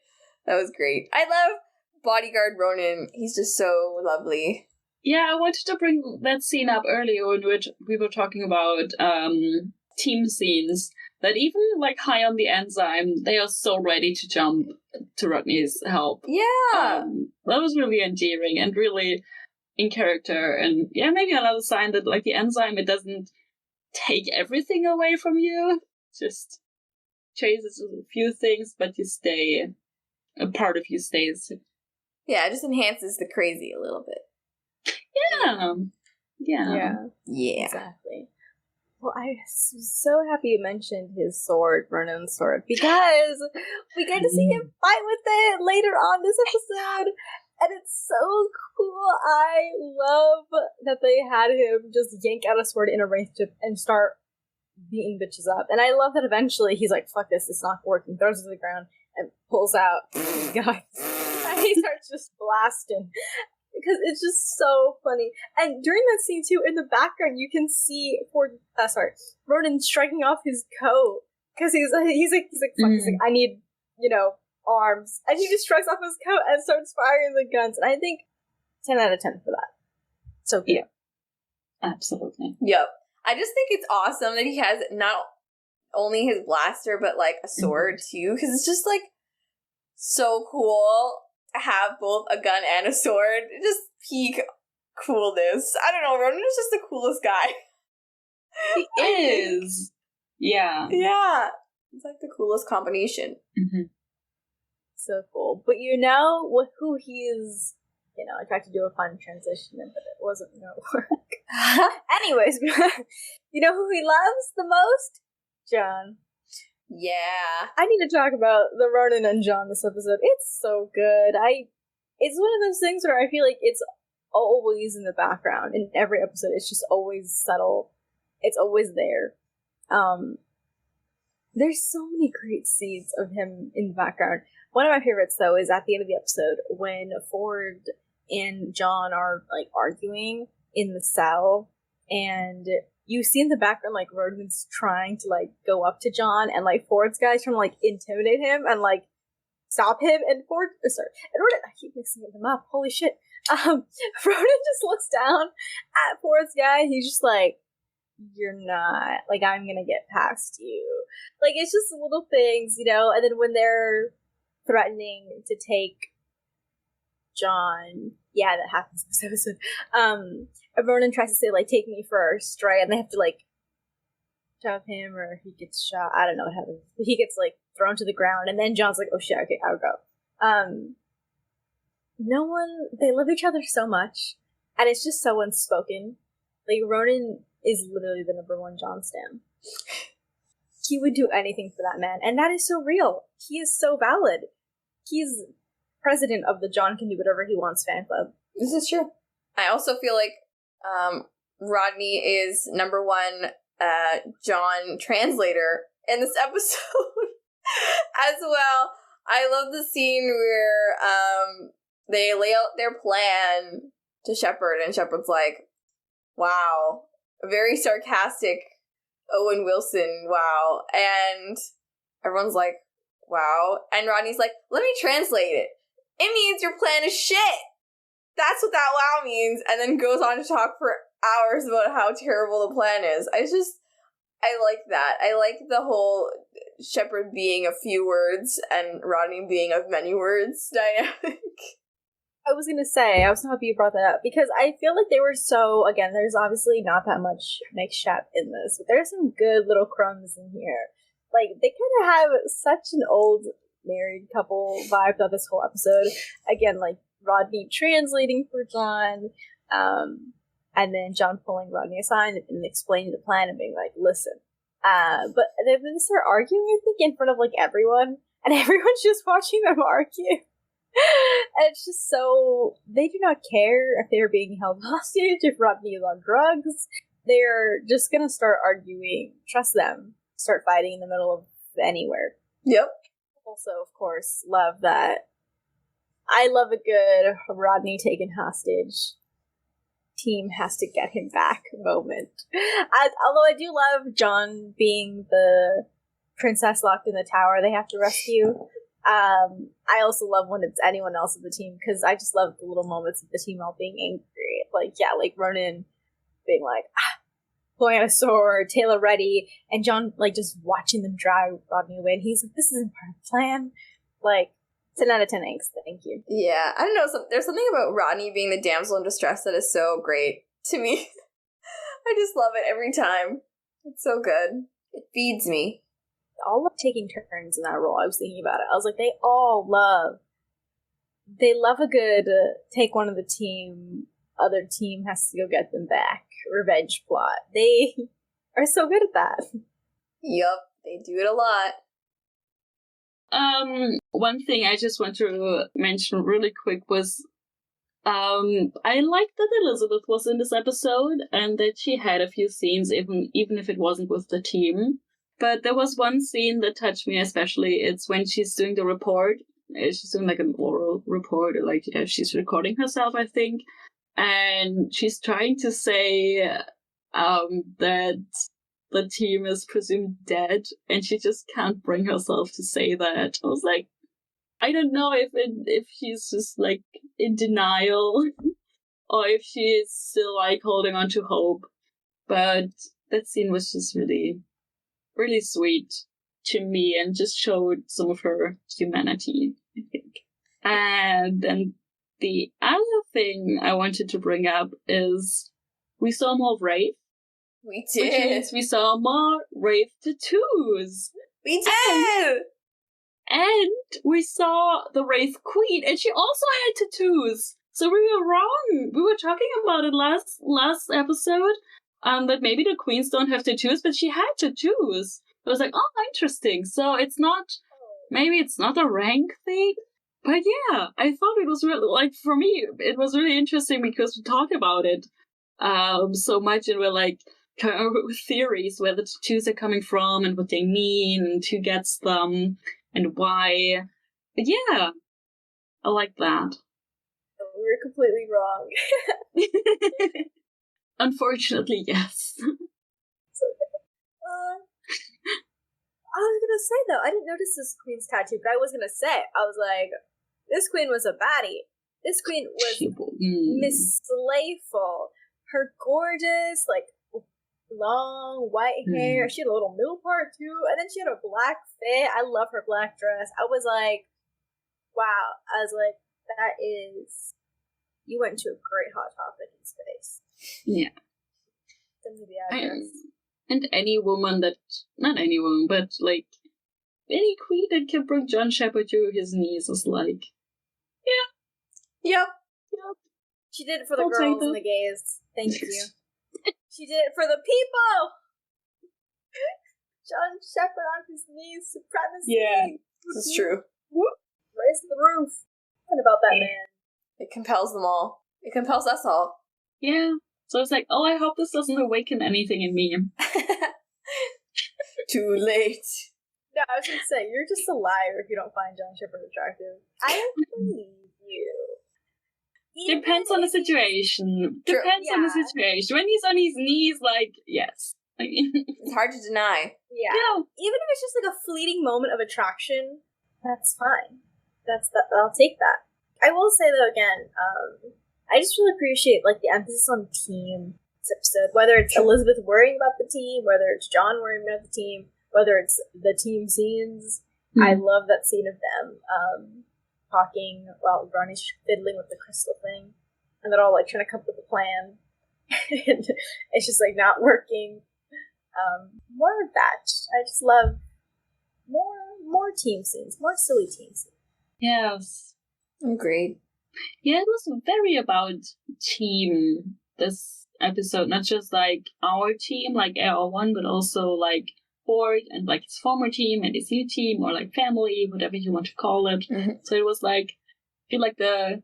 That was great. I love bodyguard Ronon. He's just so lovely. Yeah, I wanted to bring that scene up earlier in which we were talking about team scenes. That even, like, high on the enzyme, they are so ready to jump to Rodney's help. Yeah! That was really endearing and really in character. And yeah, maybe another sign that, like, the enzyme, it doesn't take everything away from you. Just changes a few things, but you stay. A part of you stays. Yeah, it just enhances the crazy a little bit. Yeah. Exactly. Well, I'm so happy you mentioned his sword, Ronon's sword, because we get to see him fight with it later on this episode, and it's so cool. I love that they had him just yank out a sword in a wraith ship and start beating bitches up. And I love that eventually he's like, fuck this, it's not working, throws it to the ground, and pulls out these guys. And he starts just blasting. Because it's just so funny. And during that scene, too, in the background, you can see Ronon striking off his coat. Because he's like, fuck, he's like, I need, arms. And he just strikes off his coat and starts firing the guns. And I think 10 out of 10 for that. So good. Yeah. Absolutely. Yep. I just think it's awesome that he has not only his blaster, but, like, a sword, too. Because it's just, like, so cool to have both a gun and a sword. Just peak coolness. I don't know, Ronon is just the coolest guy. He is. Yeah. Yeah. It's like the coolest combination. Mm-hmm. So cool. But who he is, I tried to do a fun transition, but it wasn't going to work. Anyways, you know who he loves the most? John. Yeah. I need to talk about the Ronon and John this episode. It's so good. It's one of those things where I feel like it's always in the background. In every episode, it's just always subtle. It's always there. There's so many great scenes of him in the background. One of my favorites, though, is at the end of the episode when Ford and John are, like, arguing in the cell, and you see in the background, like, Rodman's trying to, like, go up to John, and, like, Ford's guys trying to, like, intimidate him and, like, stop him, and Ronon, I keep mixing them up, holy shit. Ronon just looks down at Ford's guy, and he's just like, you're not, like, I'm gonna get past you. Like, it's just little things, and then when they're threatening to take John, yeah, that happens in this episode, Ronon tries to say, like, take me first, right? And they have to, like, shove him, or he gets shot. I don't know what happens. But he gets, like, thrown to the ground, and then John's like, oh shit, okay, I'll go. They love each other so much, and it's just so unspoken. Like, Ronon is literally the #1 John stan. He would do anything for that man, and that is so real. He is so valid. He's president of the John can do whatever he wants fan club. This is true. I also feel like Rodney is #1 John translator in this episode as well. I love the scene where they lay out their plan to Shepard, and Shepard's like, wow, very sarcastic Owen Wilson, wow. And everyone's like, wow. And Rodney's like, let me translate it. It means your plan is shit. That's what that wow means. And then goes on to talk for hours about how terrible the plan is. I like that. I like the whole Shepard being a few words and Rodney being of many words dynamic. I was gonna say, I was so happy you brought that up, because I feel like they were so, again, there's obviously not that much McShep in this, but there's some good little crumbs in here. Like, they kind of have such an old married couple vibe throughout this whole episode. Again, like, Rodney translating for John, and then John pulling Rodney aside and explaining the plan and being like, listen. But then they start arguing, I think, in front of, like, everyone, and everyone's just watching them argue. And it's just so, they do not care if they're being held hostage, if Rodney is on drugs. They're just gonna start arguing. Trust them. start fighting in the middle of anywhere. Yep. Also, of course, love that. I love a good Rodney taken hostage. Team has to get him back moment. Although I do love John being the princess locked in the tower they have to rescue. I also love when it's anyone else in the team, because I just love the little moments of the team all being angry. Like Ronon being like, pulling out a sword, Teyla ready, and John, just watching them drive Rodney away, and he's like, this isn't part of the plan. 10 out of 10 angst, thank you. Yeah, I don't know, there's something about Rodney being the damsel in distress that is so great to me. I just love it every time. It's so good. It feeds me. All love taking turns in that role. I was thinking about it. I was like, they love a good take one of the team, other team has to go get them back revenge plot. They are so good at that. Yup, they do it a lot. One thing I just want to mention really quick was, I liked that Elizabeth was in this episode and that she had a few scenes, even if it wasn't with the team. But there was one scene that touched me especially. It's when she's doing the report. She's doing an oral report, or she's recording herself, I think. And she's trying to say that the team is presumed dead, and she just can't bring herself to say that. I was like, I don't know if she's just in denial or if she is still holding on to hope. But that scene was just really, really sweet to me and just showed some of her humanity, I think. And then the other thing I wanted to bring up is we saw more wraith. We Which did. means we saw more wraith tattoos. We did! And we saw the wraith queen, and she also had tattoos. So we were wrong. We were talking about it last episode, that maybe the queens don't have tattoos, but she had tattoos. I was like, oh, interesting. So maybe it's not a rank thing. But yeah, I thought it was really, for me, it was really interesting because we talked about it so much, and we're kind of theories where the tattoos are coming from and what they mean and who gets them and why. But yeah, I like that. We were completely wrong. Unfortunately, yes. I was gonna say, though, I didn't notice this queen's tattoo, but I was gonna say, I was like, this queen was a baddie. This queen was Miss Slayful. Her gorgeous, long white hair. She had a little middle part, too. And then she had a black fit. I love her black dress. I was like, wow. I was like, that is... You went to a great Hot Topic in space. Yeah. Send me the address. And any woman that... Not any woman, but, any queen that can bring John Shepard to his knees is Yep. She did it for the girls and the gays. Thank you. She did it for the people! John Shepard on his knees, supremacy! Yeah, this is true. Raise the roof. What about that man? It compels them all. It compels us all. Yeah. So I was like, oh, I hope this doesn't awaken anything in me. Too late. No, I was gonna say, you're just a liar if you don't find John Shepard attractive. I don't believe you. Depends on the situation. Depends on the situation. When he's on his knees, yes. It's hard to deny. Yeah. Even if it's just a fleeting moment of attraction, that's fine. I'll take that. I will say, though, again, I just really appreciate, the emphasis on team this episode. Whether it's Elizabeth worrying about the team, whether it's John worrying about the team, whether it's the team scenes. I love that scene of them talking while Ronnie's fiddling with the crystal thing. And they're all, trying to come up with a plan. And it's just, not working. More of that. I just love more team scenes. More silly team scenes. Yes. Agreed. Yeah, it was very about team, this episode. Not just, our team, our one, but also, Ford and, his former team and his new team, or, family, whatever you want to call it. Mm-hmm. So it was, I feel like the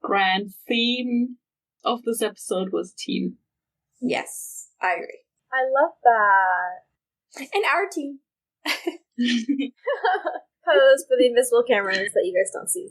grand theme of this episode was team. Yes, I agree. I love that. And our team. Pose for the invisible cameras that you guys don't see.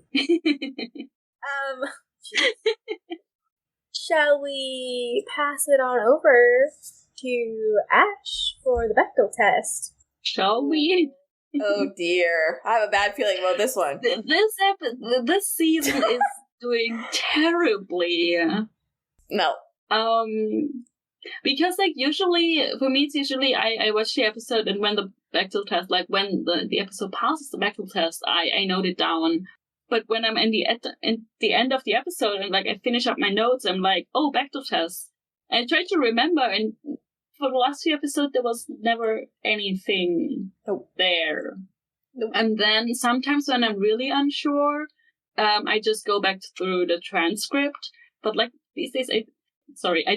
Shall we pass it on over to Ash for the Bechdel test? Shall we? Oh dear. I have a bad feeling about this one. This season is doing terribly. No. Because like usually for me it's usually I watch the episode, and when the Bechdel test, like when the episode passes the Bechdel test, I note it down. But when I'm in the end of the episode and like I finish up my notes, I'm like, oh, Bechdel test. And I try to remember, and for the last few episodes there was never anything there. Nope. And then sometimes when I'm really unsure, I just go back through the transcript. But like these days, I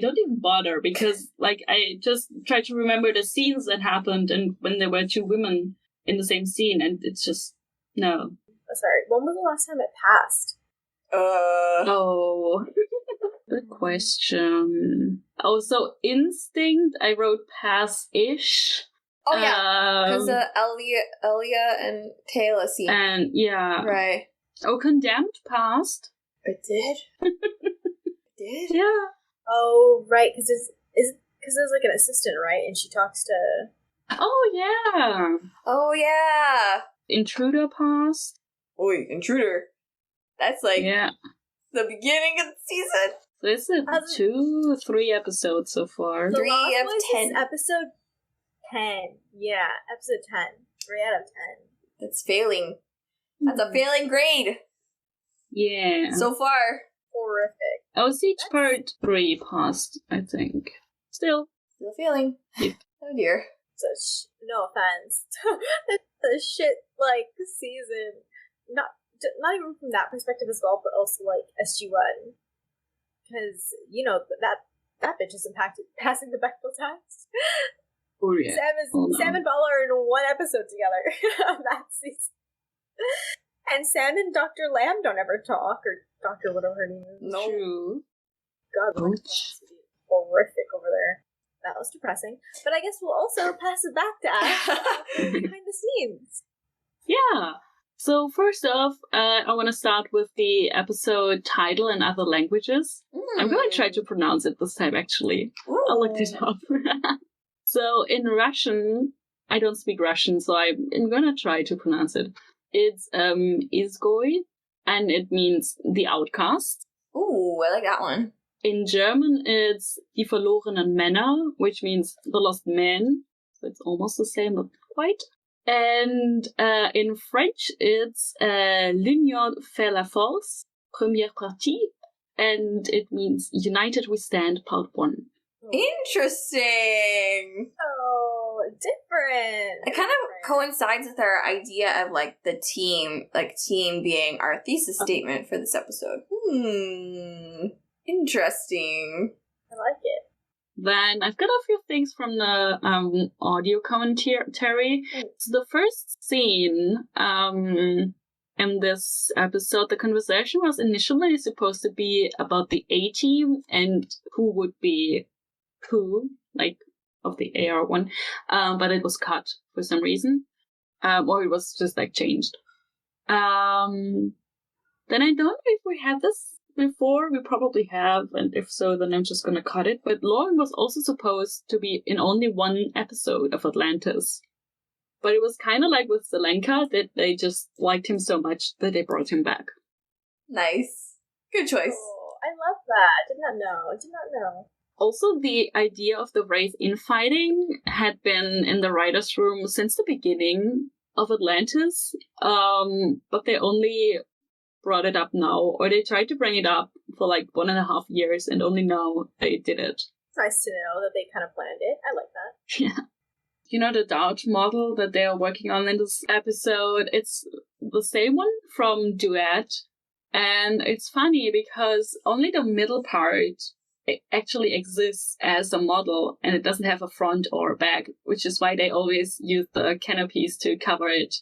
don't even bother, because like I just try to remember the scenes that happened and when there were two women in the same scene, and it's just no. Sorry, when was the last time it passed? Oh, good question. Oh, so instinct, I wrote pass-ish. Oh yeah, because Elia and Teyla scene. And yeah. Right. Oh, condemned passed. It did? Did? Yeah. Oh, right, because there's like an assistant, right? And she talks to... Oh, yeah. Oh yeah. Intruder passed. Oi, Intruder. That's like the beginning of the season. This is 3 episodes so far. 3 out of 10. Episode 10. Yeah, episode 10. 3 out of 10. That's failing. That's a failing grade. Yeah. So far. Horrific. Oh, Siege Part 3 passed, I think. Still failing. Yep. Oh dear. No offense. It's a shit, like, season. Not even from that perspective as well, but also, like, SG-1. Because, you know, that bitch is impacted passing the Bechdel test. Oh, yeah. Sam and Bella are in one episode together that season. And Sam and Dr. Lamb don't ever talk, or Dr. whatever her name is. No. True. God, that's horrific over there. That was depressing. But I guess we'll also pass it back to Ash behind the scenes. Yeah. So first off, I want to start with the episode title in other languages. I'm going to try to pronounce it this time, actually. Ooh. I looked it up. So in Russian, I don't speak Russian, so I'm going to try to pronounce it. It's Izgoy, and it means the outcast. Ooh, I like that one. In German, it's Die verlorenen Männer, which means the lost men. So it's almost the same, but not quite. And in French, it's L'Union fait la force, première partie, and it means United We Stand, part 1. Interesting. Oh, different. It kind of coincides with our idea of like the team being our thesis statement for this episode. Interesting. I like it. Then I've got a few things from the audio commentary. So the first scene in this episode, the conversation was initially supposed to be about the A-team and who would be who, like, of the AR one, but it was cut for some reason, or it was just like changed. Then I don't know if we had this before. We probably have, and if so, then I'm just gonna cut it. But Lorne was also supposed to be in only one episode of Atlantis, but it was kind of like with Zelenka that they just liked him so much that they brought him back. Nice, good choice. Oh, I love that. Did not know. Also, the idea of the wraith infighting had been in the writer's room since the beginning of Atlantis, but they only brought it up now, or they tried to bring it up for like 1.5 years, and only now they did it. It's nice to know that they kind of planned it. I like that. Yeah. You know the Dodge model that they are working on in this episode? It's the same one from Duet, and it's funny because only the middle part actually exists as a model, and it doesn't have a front or a back, which is why they always use the canopies to cover it.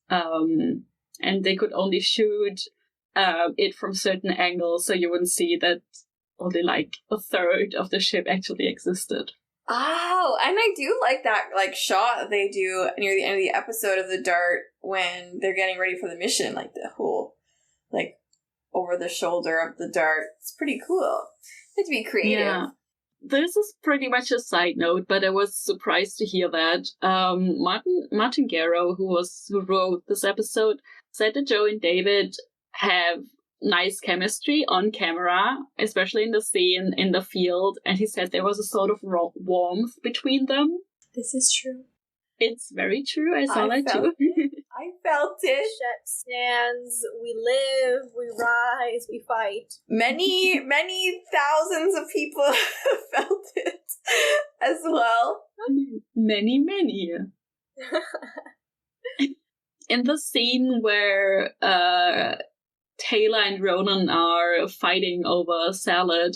And they could only shoot it from certain angles, so you wouldn't see that only like a third of the ship actually existed. Oh, and I do like that shot that they do near the end of the episode of the dart when they're getting ready for the mission, the whole over the shoulder of the dart. It's pretty cool. It's to be creative. Yeah. This is pretty much a side note, but I was surprised to hear that. Martin Garrow, who wrote this episode, said that Joe and David have nice chemistry on camera, especially in the scene in the field, and he said there was a sort of warmth between them. This is true. It's very true. I saw that too. I felt it. McShep stands, we live, we rise, we fight. Many thousands of people felt it as well. Many. In the scene where Teyla and Ronon are fighting over salad,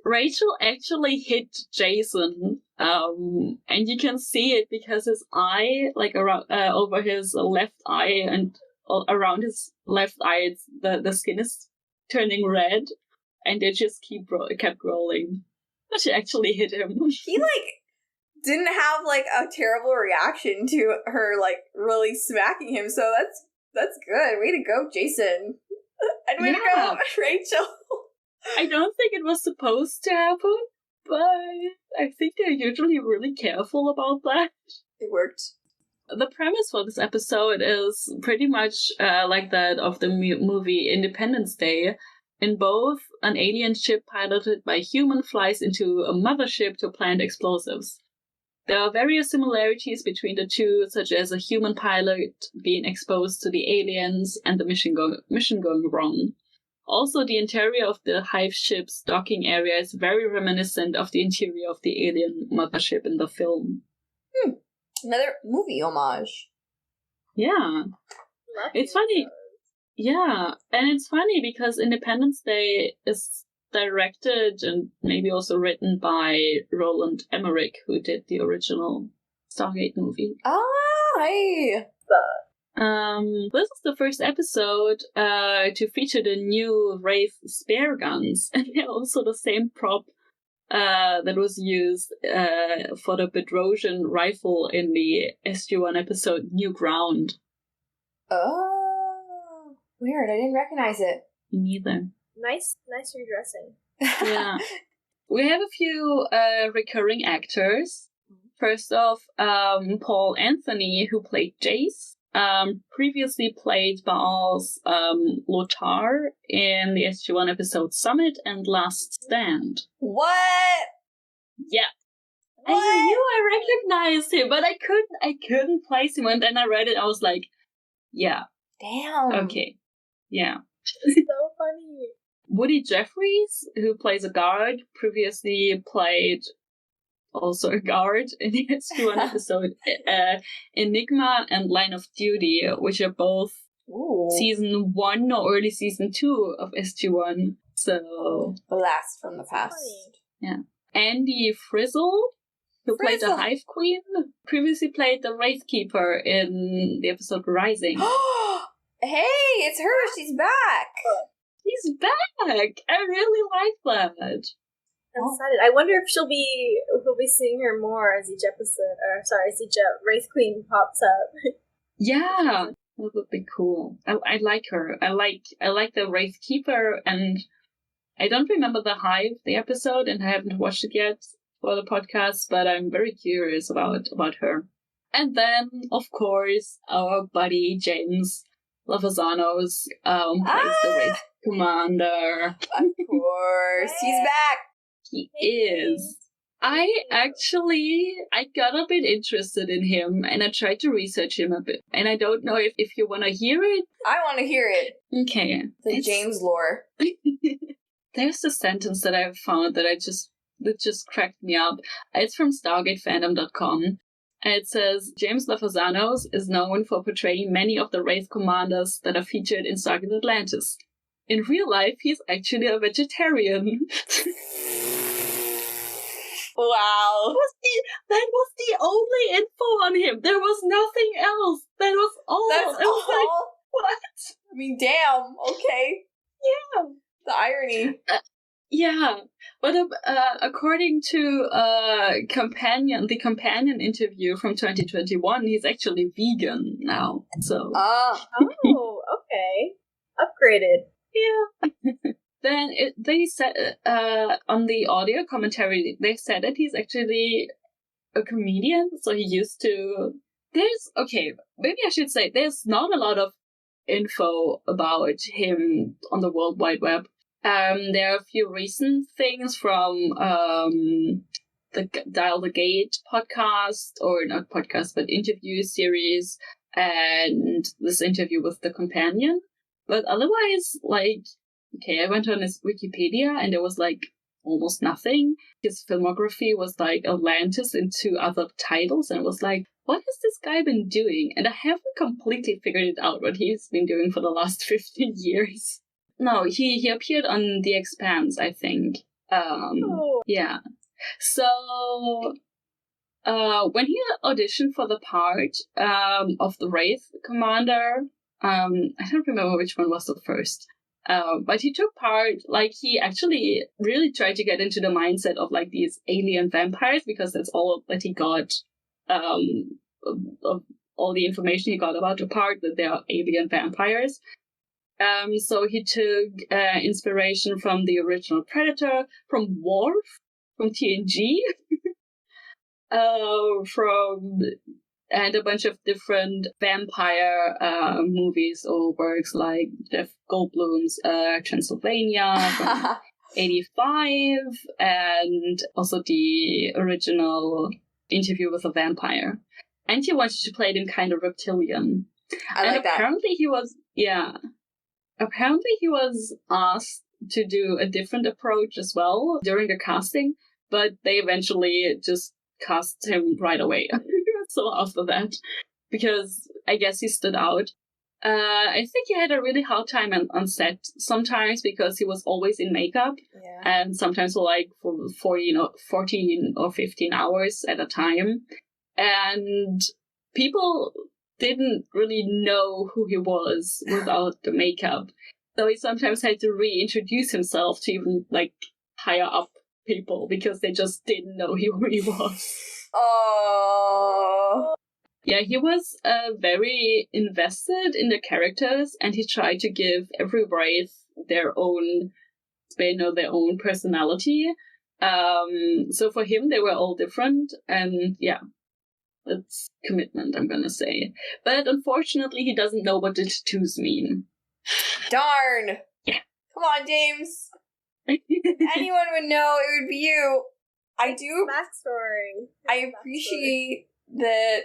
Rachel actually hit Jason, and you can see it because his eye, around over his left eye and around his left eye, the skin is turning red, and they just kept rolling. But she actually hit him. He didn't have a terrible reaction to her really smacking him, so that's good. Way to go, Jason. And way to go, Rachel. I don't think it was supposed to happen, but I think they're usually really careful about that. It worked. The premise for this episode is pretty much like that of the movie Independence Day. In both, an alien ship piloted by human flies into a mothership to plant explosives. There are various similarities between the two, such as a human pilot being exposed to the aliens and the mission going wrong. Also, the interior of the Hive ship's docking area is very reminiscent of the interior of the alien mothership in the film. Another movie homage. Yeah. It's funny. Yeah, and it's funny because Independence Day is directed and maybe also written by Roland Emmerich, who did the original Stargate movie. Ah, hey! This is the first episode to feature the new wraith spare guns, and they're also the same prop that was used for the Bedrosian rifle in the SG-1 episode New Ground. Oh, weird. I didn't recognize it. Me neither. Nice redressing. Yeah. We have a few recurring actors. First off, Paul Anthony, who played Jace, previously played Baal's Lothar in the SG-1 episode Summit and Last Stand. What? Yeah. What? I knew I recognized him, but I couldn't place him, and then I read it, I was like, yeah. Damn. Okay. Yeah. It's so funny. Woody Jeffries, who plays a guard, previously played also a guard in the SG-1 episode Enigma and Line of Duty, which are both season 1 or early season 2 of SG-1. So blast from the past. Yeah. Andy Frizzle, who played the Hive Queen, previously played the Wraith Keeper in the episode Rising. Hey, it's her. She's back. She's back. I really like that. I'm excited. I wonder if we'll be seeing her more as each episode, as each Wraith Queen pops up. Yeah, that would be cool. I like her. I like the Wraith Keeper, and I don't remember the Hive, the episode, and I haven't watched it yet for the podcast, but I'm very curious about her. And then, of course, our buddy James Lafazanos plays the Wraith Commander. Of course, he's back. He is. I got a bit interested in him, and I tried to research him a bit. And I don't know if you want to hear it. I want to hear it. Okay. The James lore. There's a sentence that I found that just cracked me up. It's from StargateFandom.com. And it says, James Lafazanos is known for portraying many of the Wraith commanders that are featured in Stargate Atlantis. In real life, he's actually a vegetarian. Wow. That was the only info on him. There was nothing else. That was all. That's I was all? like, what? I mean, damn. Okay. Yeah. The irony. Yeah, but according to the companion interview from 2021, he's actually vegan now. So Oh, okay, upgraded. Yeah. Then they said on the audio commentary, they said that he's actually a comedian. So he used to. Maybe I should say there's not a lot of info about him on the World Wide Web. There are a few recent things from the Dial the Gate podcast, or not podcast, but interview series, and this interview with the companion. But otherwise, like, okay, I went on his Wikipedia and there was like almost nothing. His filmography was like Atlantis and 2 other titles, and was like, what has this guy been doing? And I haven't completely figured it out what he's been doing for the last 15 years. No, he appeared on The Expanse, I think. Yeah. So, when he auditioned for the part of the Wraith commander, I don't remember which one was the first, but he took part, like, he actually really tried to get into the mindset of, like, these alien vampires, because that's all that he got, of all the information he got about the part, that they are alien vampires. So he took inspiration from the original Predator, from Worf, from TNG, and a bunch of different vampire movies or works, like Jeff Goldblum's Transylvania from 85, and also the original Interview with a Vampire. And he wanted to play them kind of reptilian. Apparently he was, Apparently he was asked to do a different approach as well during the casting, but they eventually just cast him right away. So after that, because I guess he stood out. I think he had a really hard time on set sometimes, because he was always in makeup, and sometimes for 14 or 15 hours at a time. And people didn't really know who he was without the makeup. So he sometimes had to reintroduce himself to even, like, higher up people, because they just didn't know who he was. Oh. Yeah, he was very invested in the characters, and he tried to give every wraith their own spin or their own personality. So for him, they were all different, and yeah, that's commitment, I'm gonna say. But unfortunately, he doesn't know what the tattoos mean. Darn! Yeah. Come on, James. If anyone would know, it would be you. I do. Backstory. I appreciate that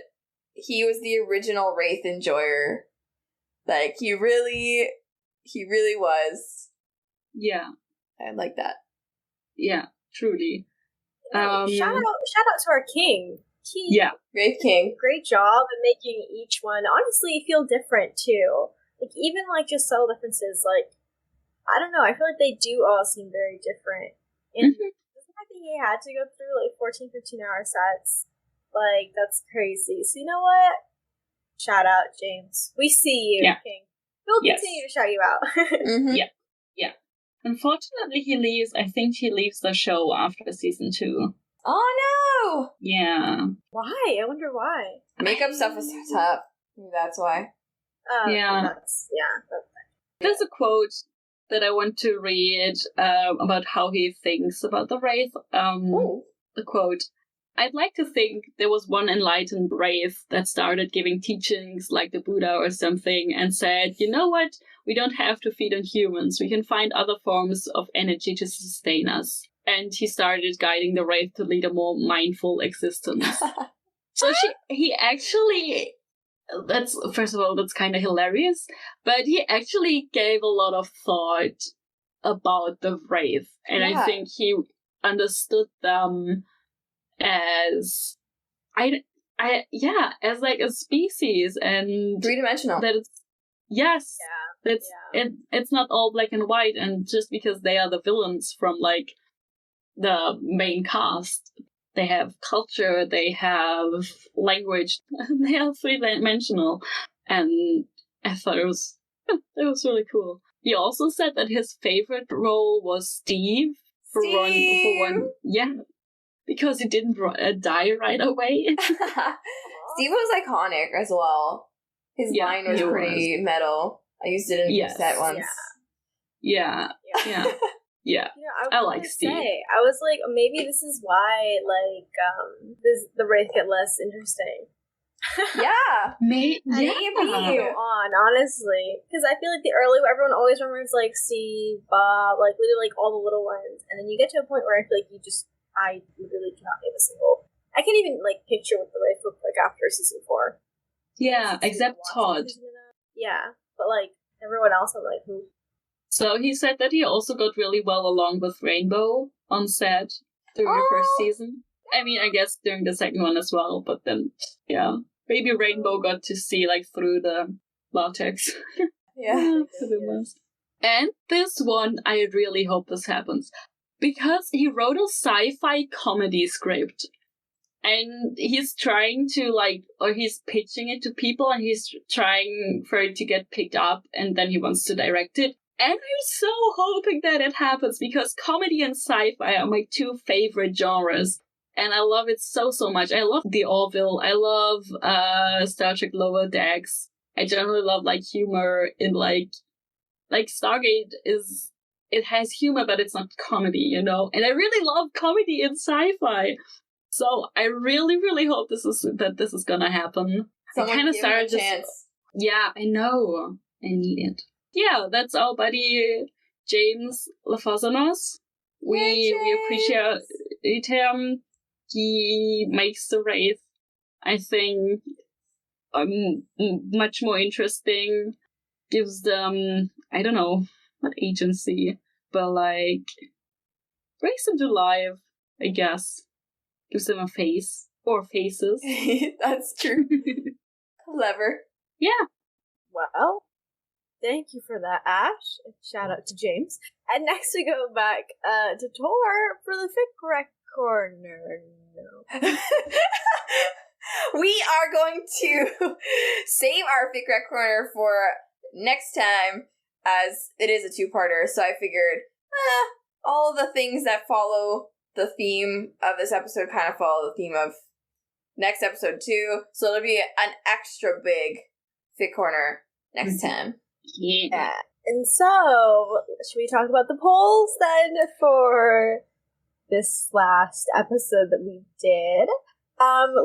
he was the original Wraith enjoyer. Like, he really was. Yeah. I like that. Yeah, truly. Shout out to our king. Wraith King. Great job in making each one honestly feel different too. Like, even like just subtle differences, like, I don't know, I feel like they do all seem very different. And the fact that he had to go through like 14, 15-hour sets, like, that's crazy. So you know what? Shout out, James. We see you, King. We'll continue to shout you out. Yeah. Unfortunately, I think he leaves the show after season 2. Oh no! Yeah. Why? I wonder why. Makeup stuff is tough. That's why. There's a quote that I want to read about how he thinks about the Wraith. The quote: "I'd like to think there was one enlightened Wraith that started giving teachings like the Buddha or something and said, you know what? We don't have to feed on humans. We can find other forms of energy to sustain us." And he started guiding the Wraith to lead a more mindful existence. So he actually... first of all, that's kind of hilarious, but he actually gave a lot of thought about the Wraith, and I think he understood them as as like a species, and 3-dimensional. That it's it's not all black and white, and just because they are the villains from like the main cast, they have culture, they have language, they are 3-dimensional. And I thought it was really cool. He also said that his favorite role was Steve For one. Yeah. Because he didn't die right away. Steve was iconic as well. His line was pretty metal. I used it in the set once. Yeah. I like Steve. I was like, maybe this is why, like, the Wraith get less interesting. Maybe. On, honestly. Because I feel like the early, everyone always remembers, like, Steve, Bob, like, literally, like, all the little ones. And then you get to a point where I feel like I literally cannot name a single. I can't even, like, picture what the Wraith looked like after season 4. Yeah, except Todd. Yeah, but, like, everyone else, I'm like, who? So he said that he also got really well along with Rainbow on set during the first season. I mean, I guess during the second one as well, but then, yeah. Maybe Rainbow got to see, like, through the latex. Yeah. And this one, I really hope this happens. Because he wrote a sci-fi comedy script. And he's trying to, like, or he's pitching it to people, and he's trying for it to get picked up, and then he wants to direct it. And I'm so hoping that it happens, because comedy and sci-fi are my 2 favorite genres. And I love it so much. I love The Orville. I love Star Trek Lower Decks. I generally love, like, humor in, like Stargate is... It has humor, but it's not comedy, you know? And I really love comedy in sci-fi. So I really, really hope this is gonna happen. Someone I kind of give him a started chance. Yeah, I know. I need it. Yeah, that's our buddy James Lafazanos. We appreciate him. He makes the Wraith, I think, much more interesting. Gives them, I don't know, not agency, but like brings them to life, I guess. Gives them a face or faces. That's true. Clever. Yeah. Well, thank you for that, Ash. Shout out to James. And next we go back to Tor for the fic rec corner. No. We are going to save our fic rec corner for next time, as it is a 2-parter. So I figured, all the things that follow the theme of this episode kind of follow the theme of next episode too. So it'll be an extra big fic corner next time. Yeah. And so, should we talk about the polls then for this last episode that we did?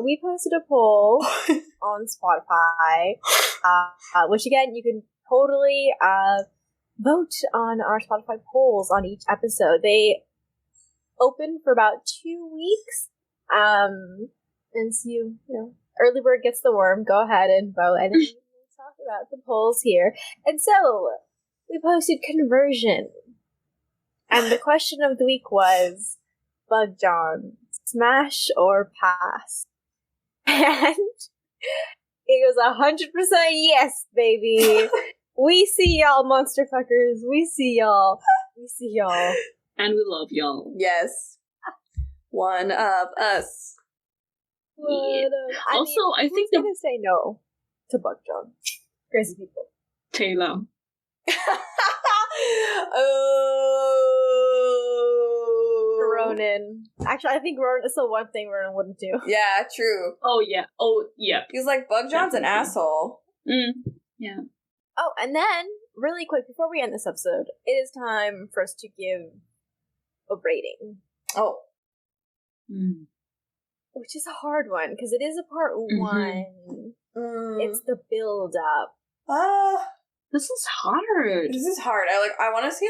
We posted a poll on Spotify, which again, you can totally vote on our Spotify polls on each episode. They open for about 2 weeks. And so you know, early bird gets the worm. Go ahead and vote, and then we'll talk about the polls here. And so we posted conversion, and the question of the week was Bug John, smash or pass? And it was 100% yes, baby. We see y'all, monster fuckers. We see y'all. We see y'all. And we love y'all. Yes. One of us. Yeah. Also, I think who's gonna say no to Bug John? Crazy people. Teyla. Ronon. Actually, I think Ronon is the one thing Ronon wouldn't do. Yeah, true. Oh yeah. He's like, Bug John's an asshole. Yeah. Oh, and then, really quick, before we end this episode, it is time for us to give a rating. Oh. Which is a hard one, because it is a part 1. It's the build-up. This is hard. This is hard. I want to say,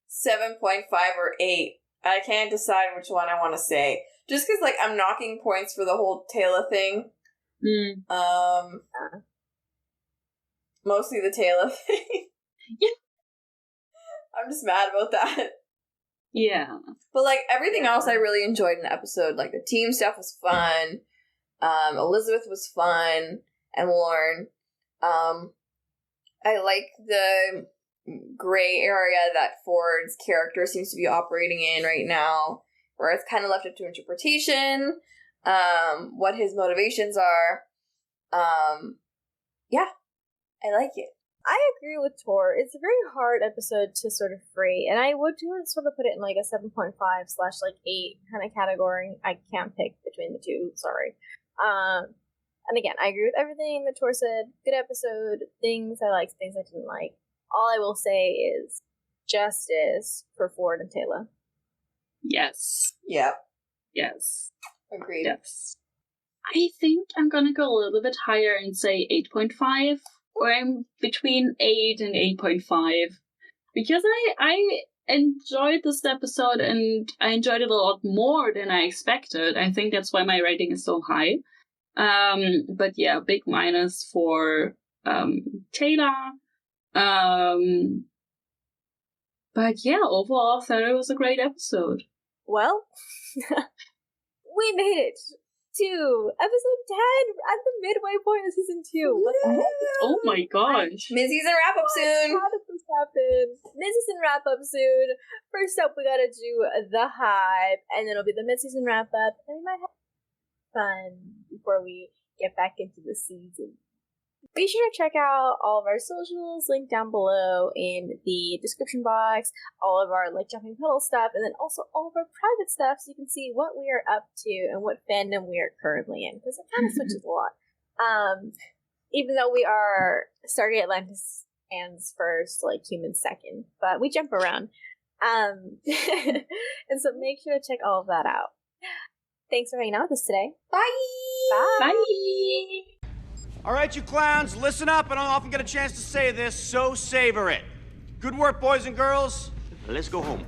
7.5 or 8. I can't decide which one I want to say. Just because, I'm knocking points for the whole Teyla thing. Mostly the Teyla thing. Yeah. I'm just mad about that. Yeah. But, everything else I really enjoyed in the episode. The team stuff was fun. Elizabeth was fun. And Lorne. I like the gray area that Ford's character seems to be operating in right now, where it's kind of left up to interpretation, what his motivations are. Yeah, I like it. I agree with Tor. It's a very hard episode to sort of rate, and I would sort of put it in like a 7.5/8 kind of category. I can't pick between the two, sorry. And again, I agree with everything that Tor said. Good episode. Things I liked, things I didn't like. All I will say is justice for Ford and Teyla. Yes. Yep. Yes. Agreed. Yes. I think I'm gonna go a little bit higher and say 8.5, or I'm between 8 and 8.5, because I enjoyed this episode, and I enjoyed it a lot more than I expected. I think that's why my rating is so high. But yeah, big minus for Teyla. But yeah, overall, I thought it was a great episode. Well, we made it to episode 10 at the midway point of season 2. What the heck? Oh my gosh. Mid-season wrap up soon. How did this happen? Mid-season wrap up soon. First up, we gotta do the hype, and then it'll be the mid-season wrap up, and we might have fun before we get back into the season. Be sure to check out all of our socials linked down below in the description box, all of our like Jumping Puddles stuff, and then also all of our private stuff so you can see what we are up to and what fandom we are currently in, because it kind of switches a lot. Even though we are Stargate Atlantis fans first, like humans second, but we jump around. And so make sure to check all of that out. Thanks for hanging out with us today. Bye. Bye. Bye. All right, you clowns, listen up. I don't often get a chance to say this, so savor it. Good work, boys and girls. Let's go home.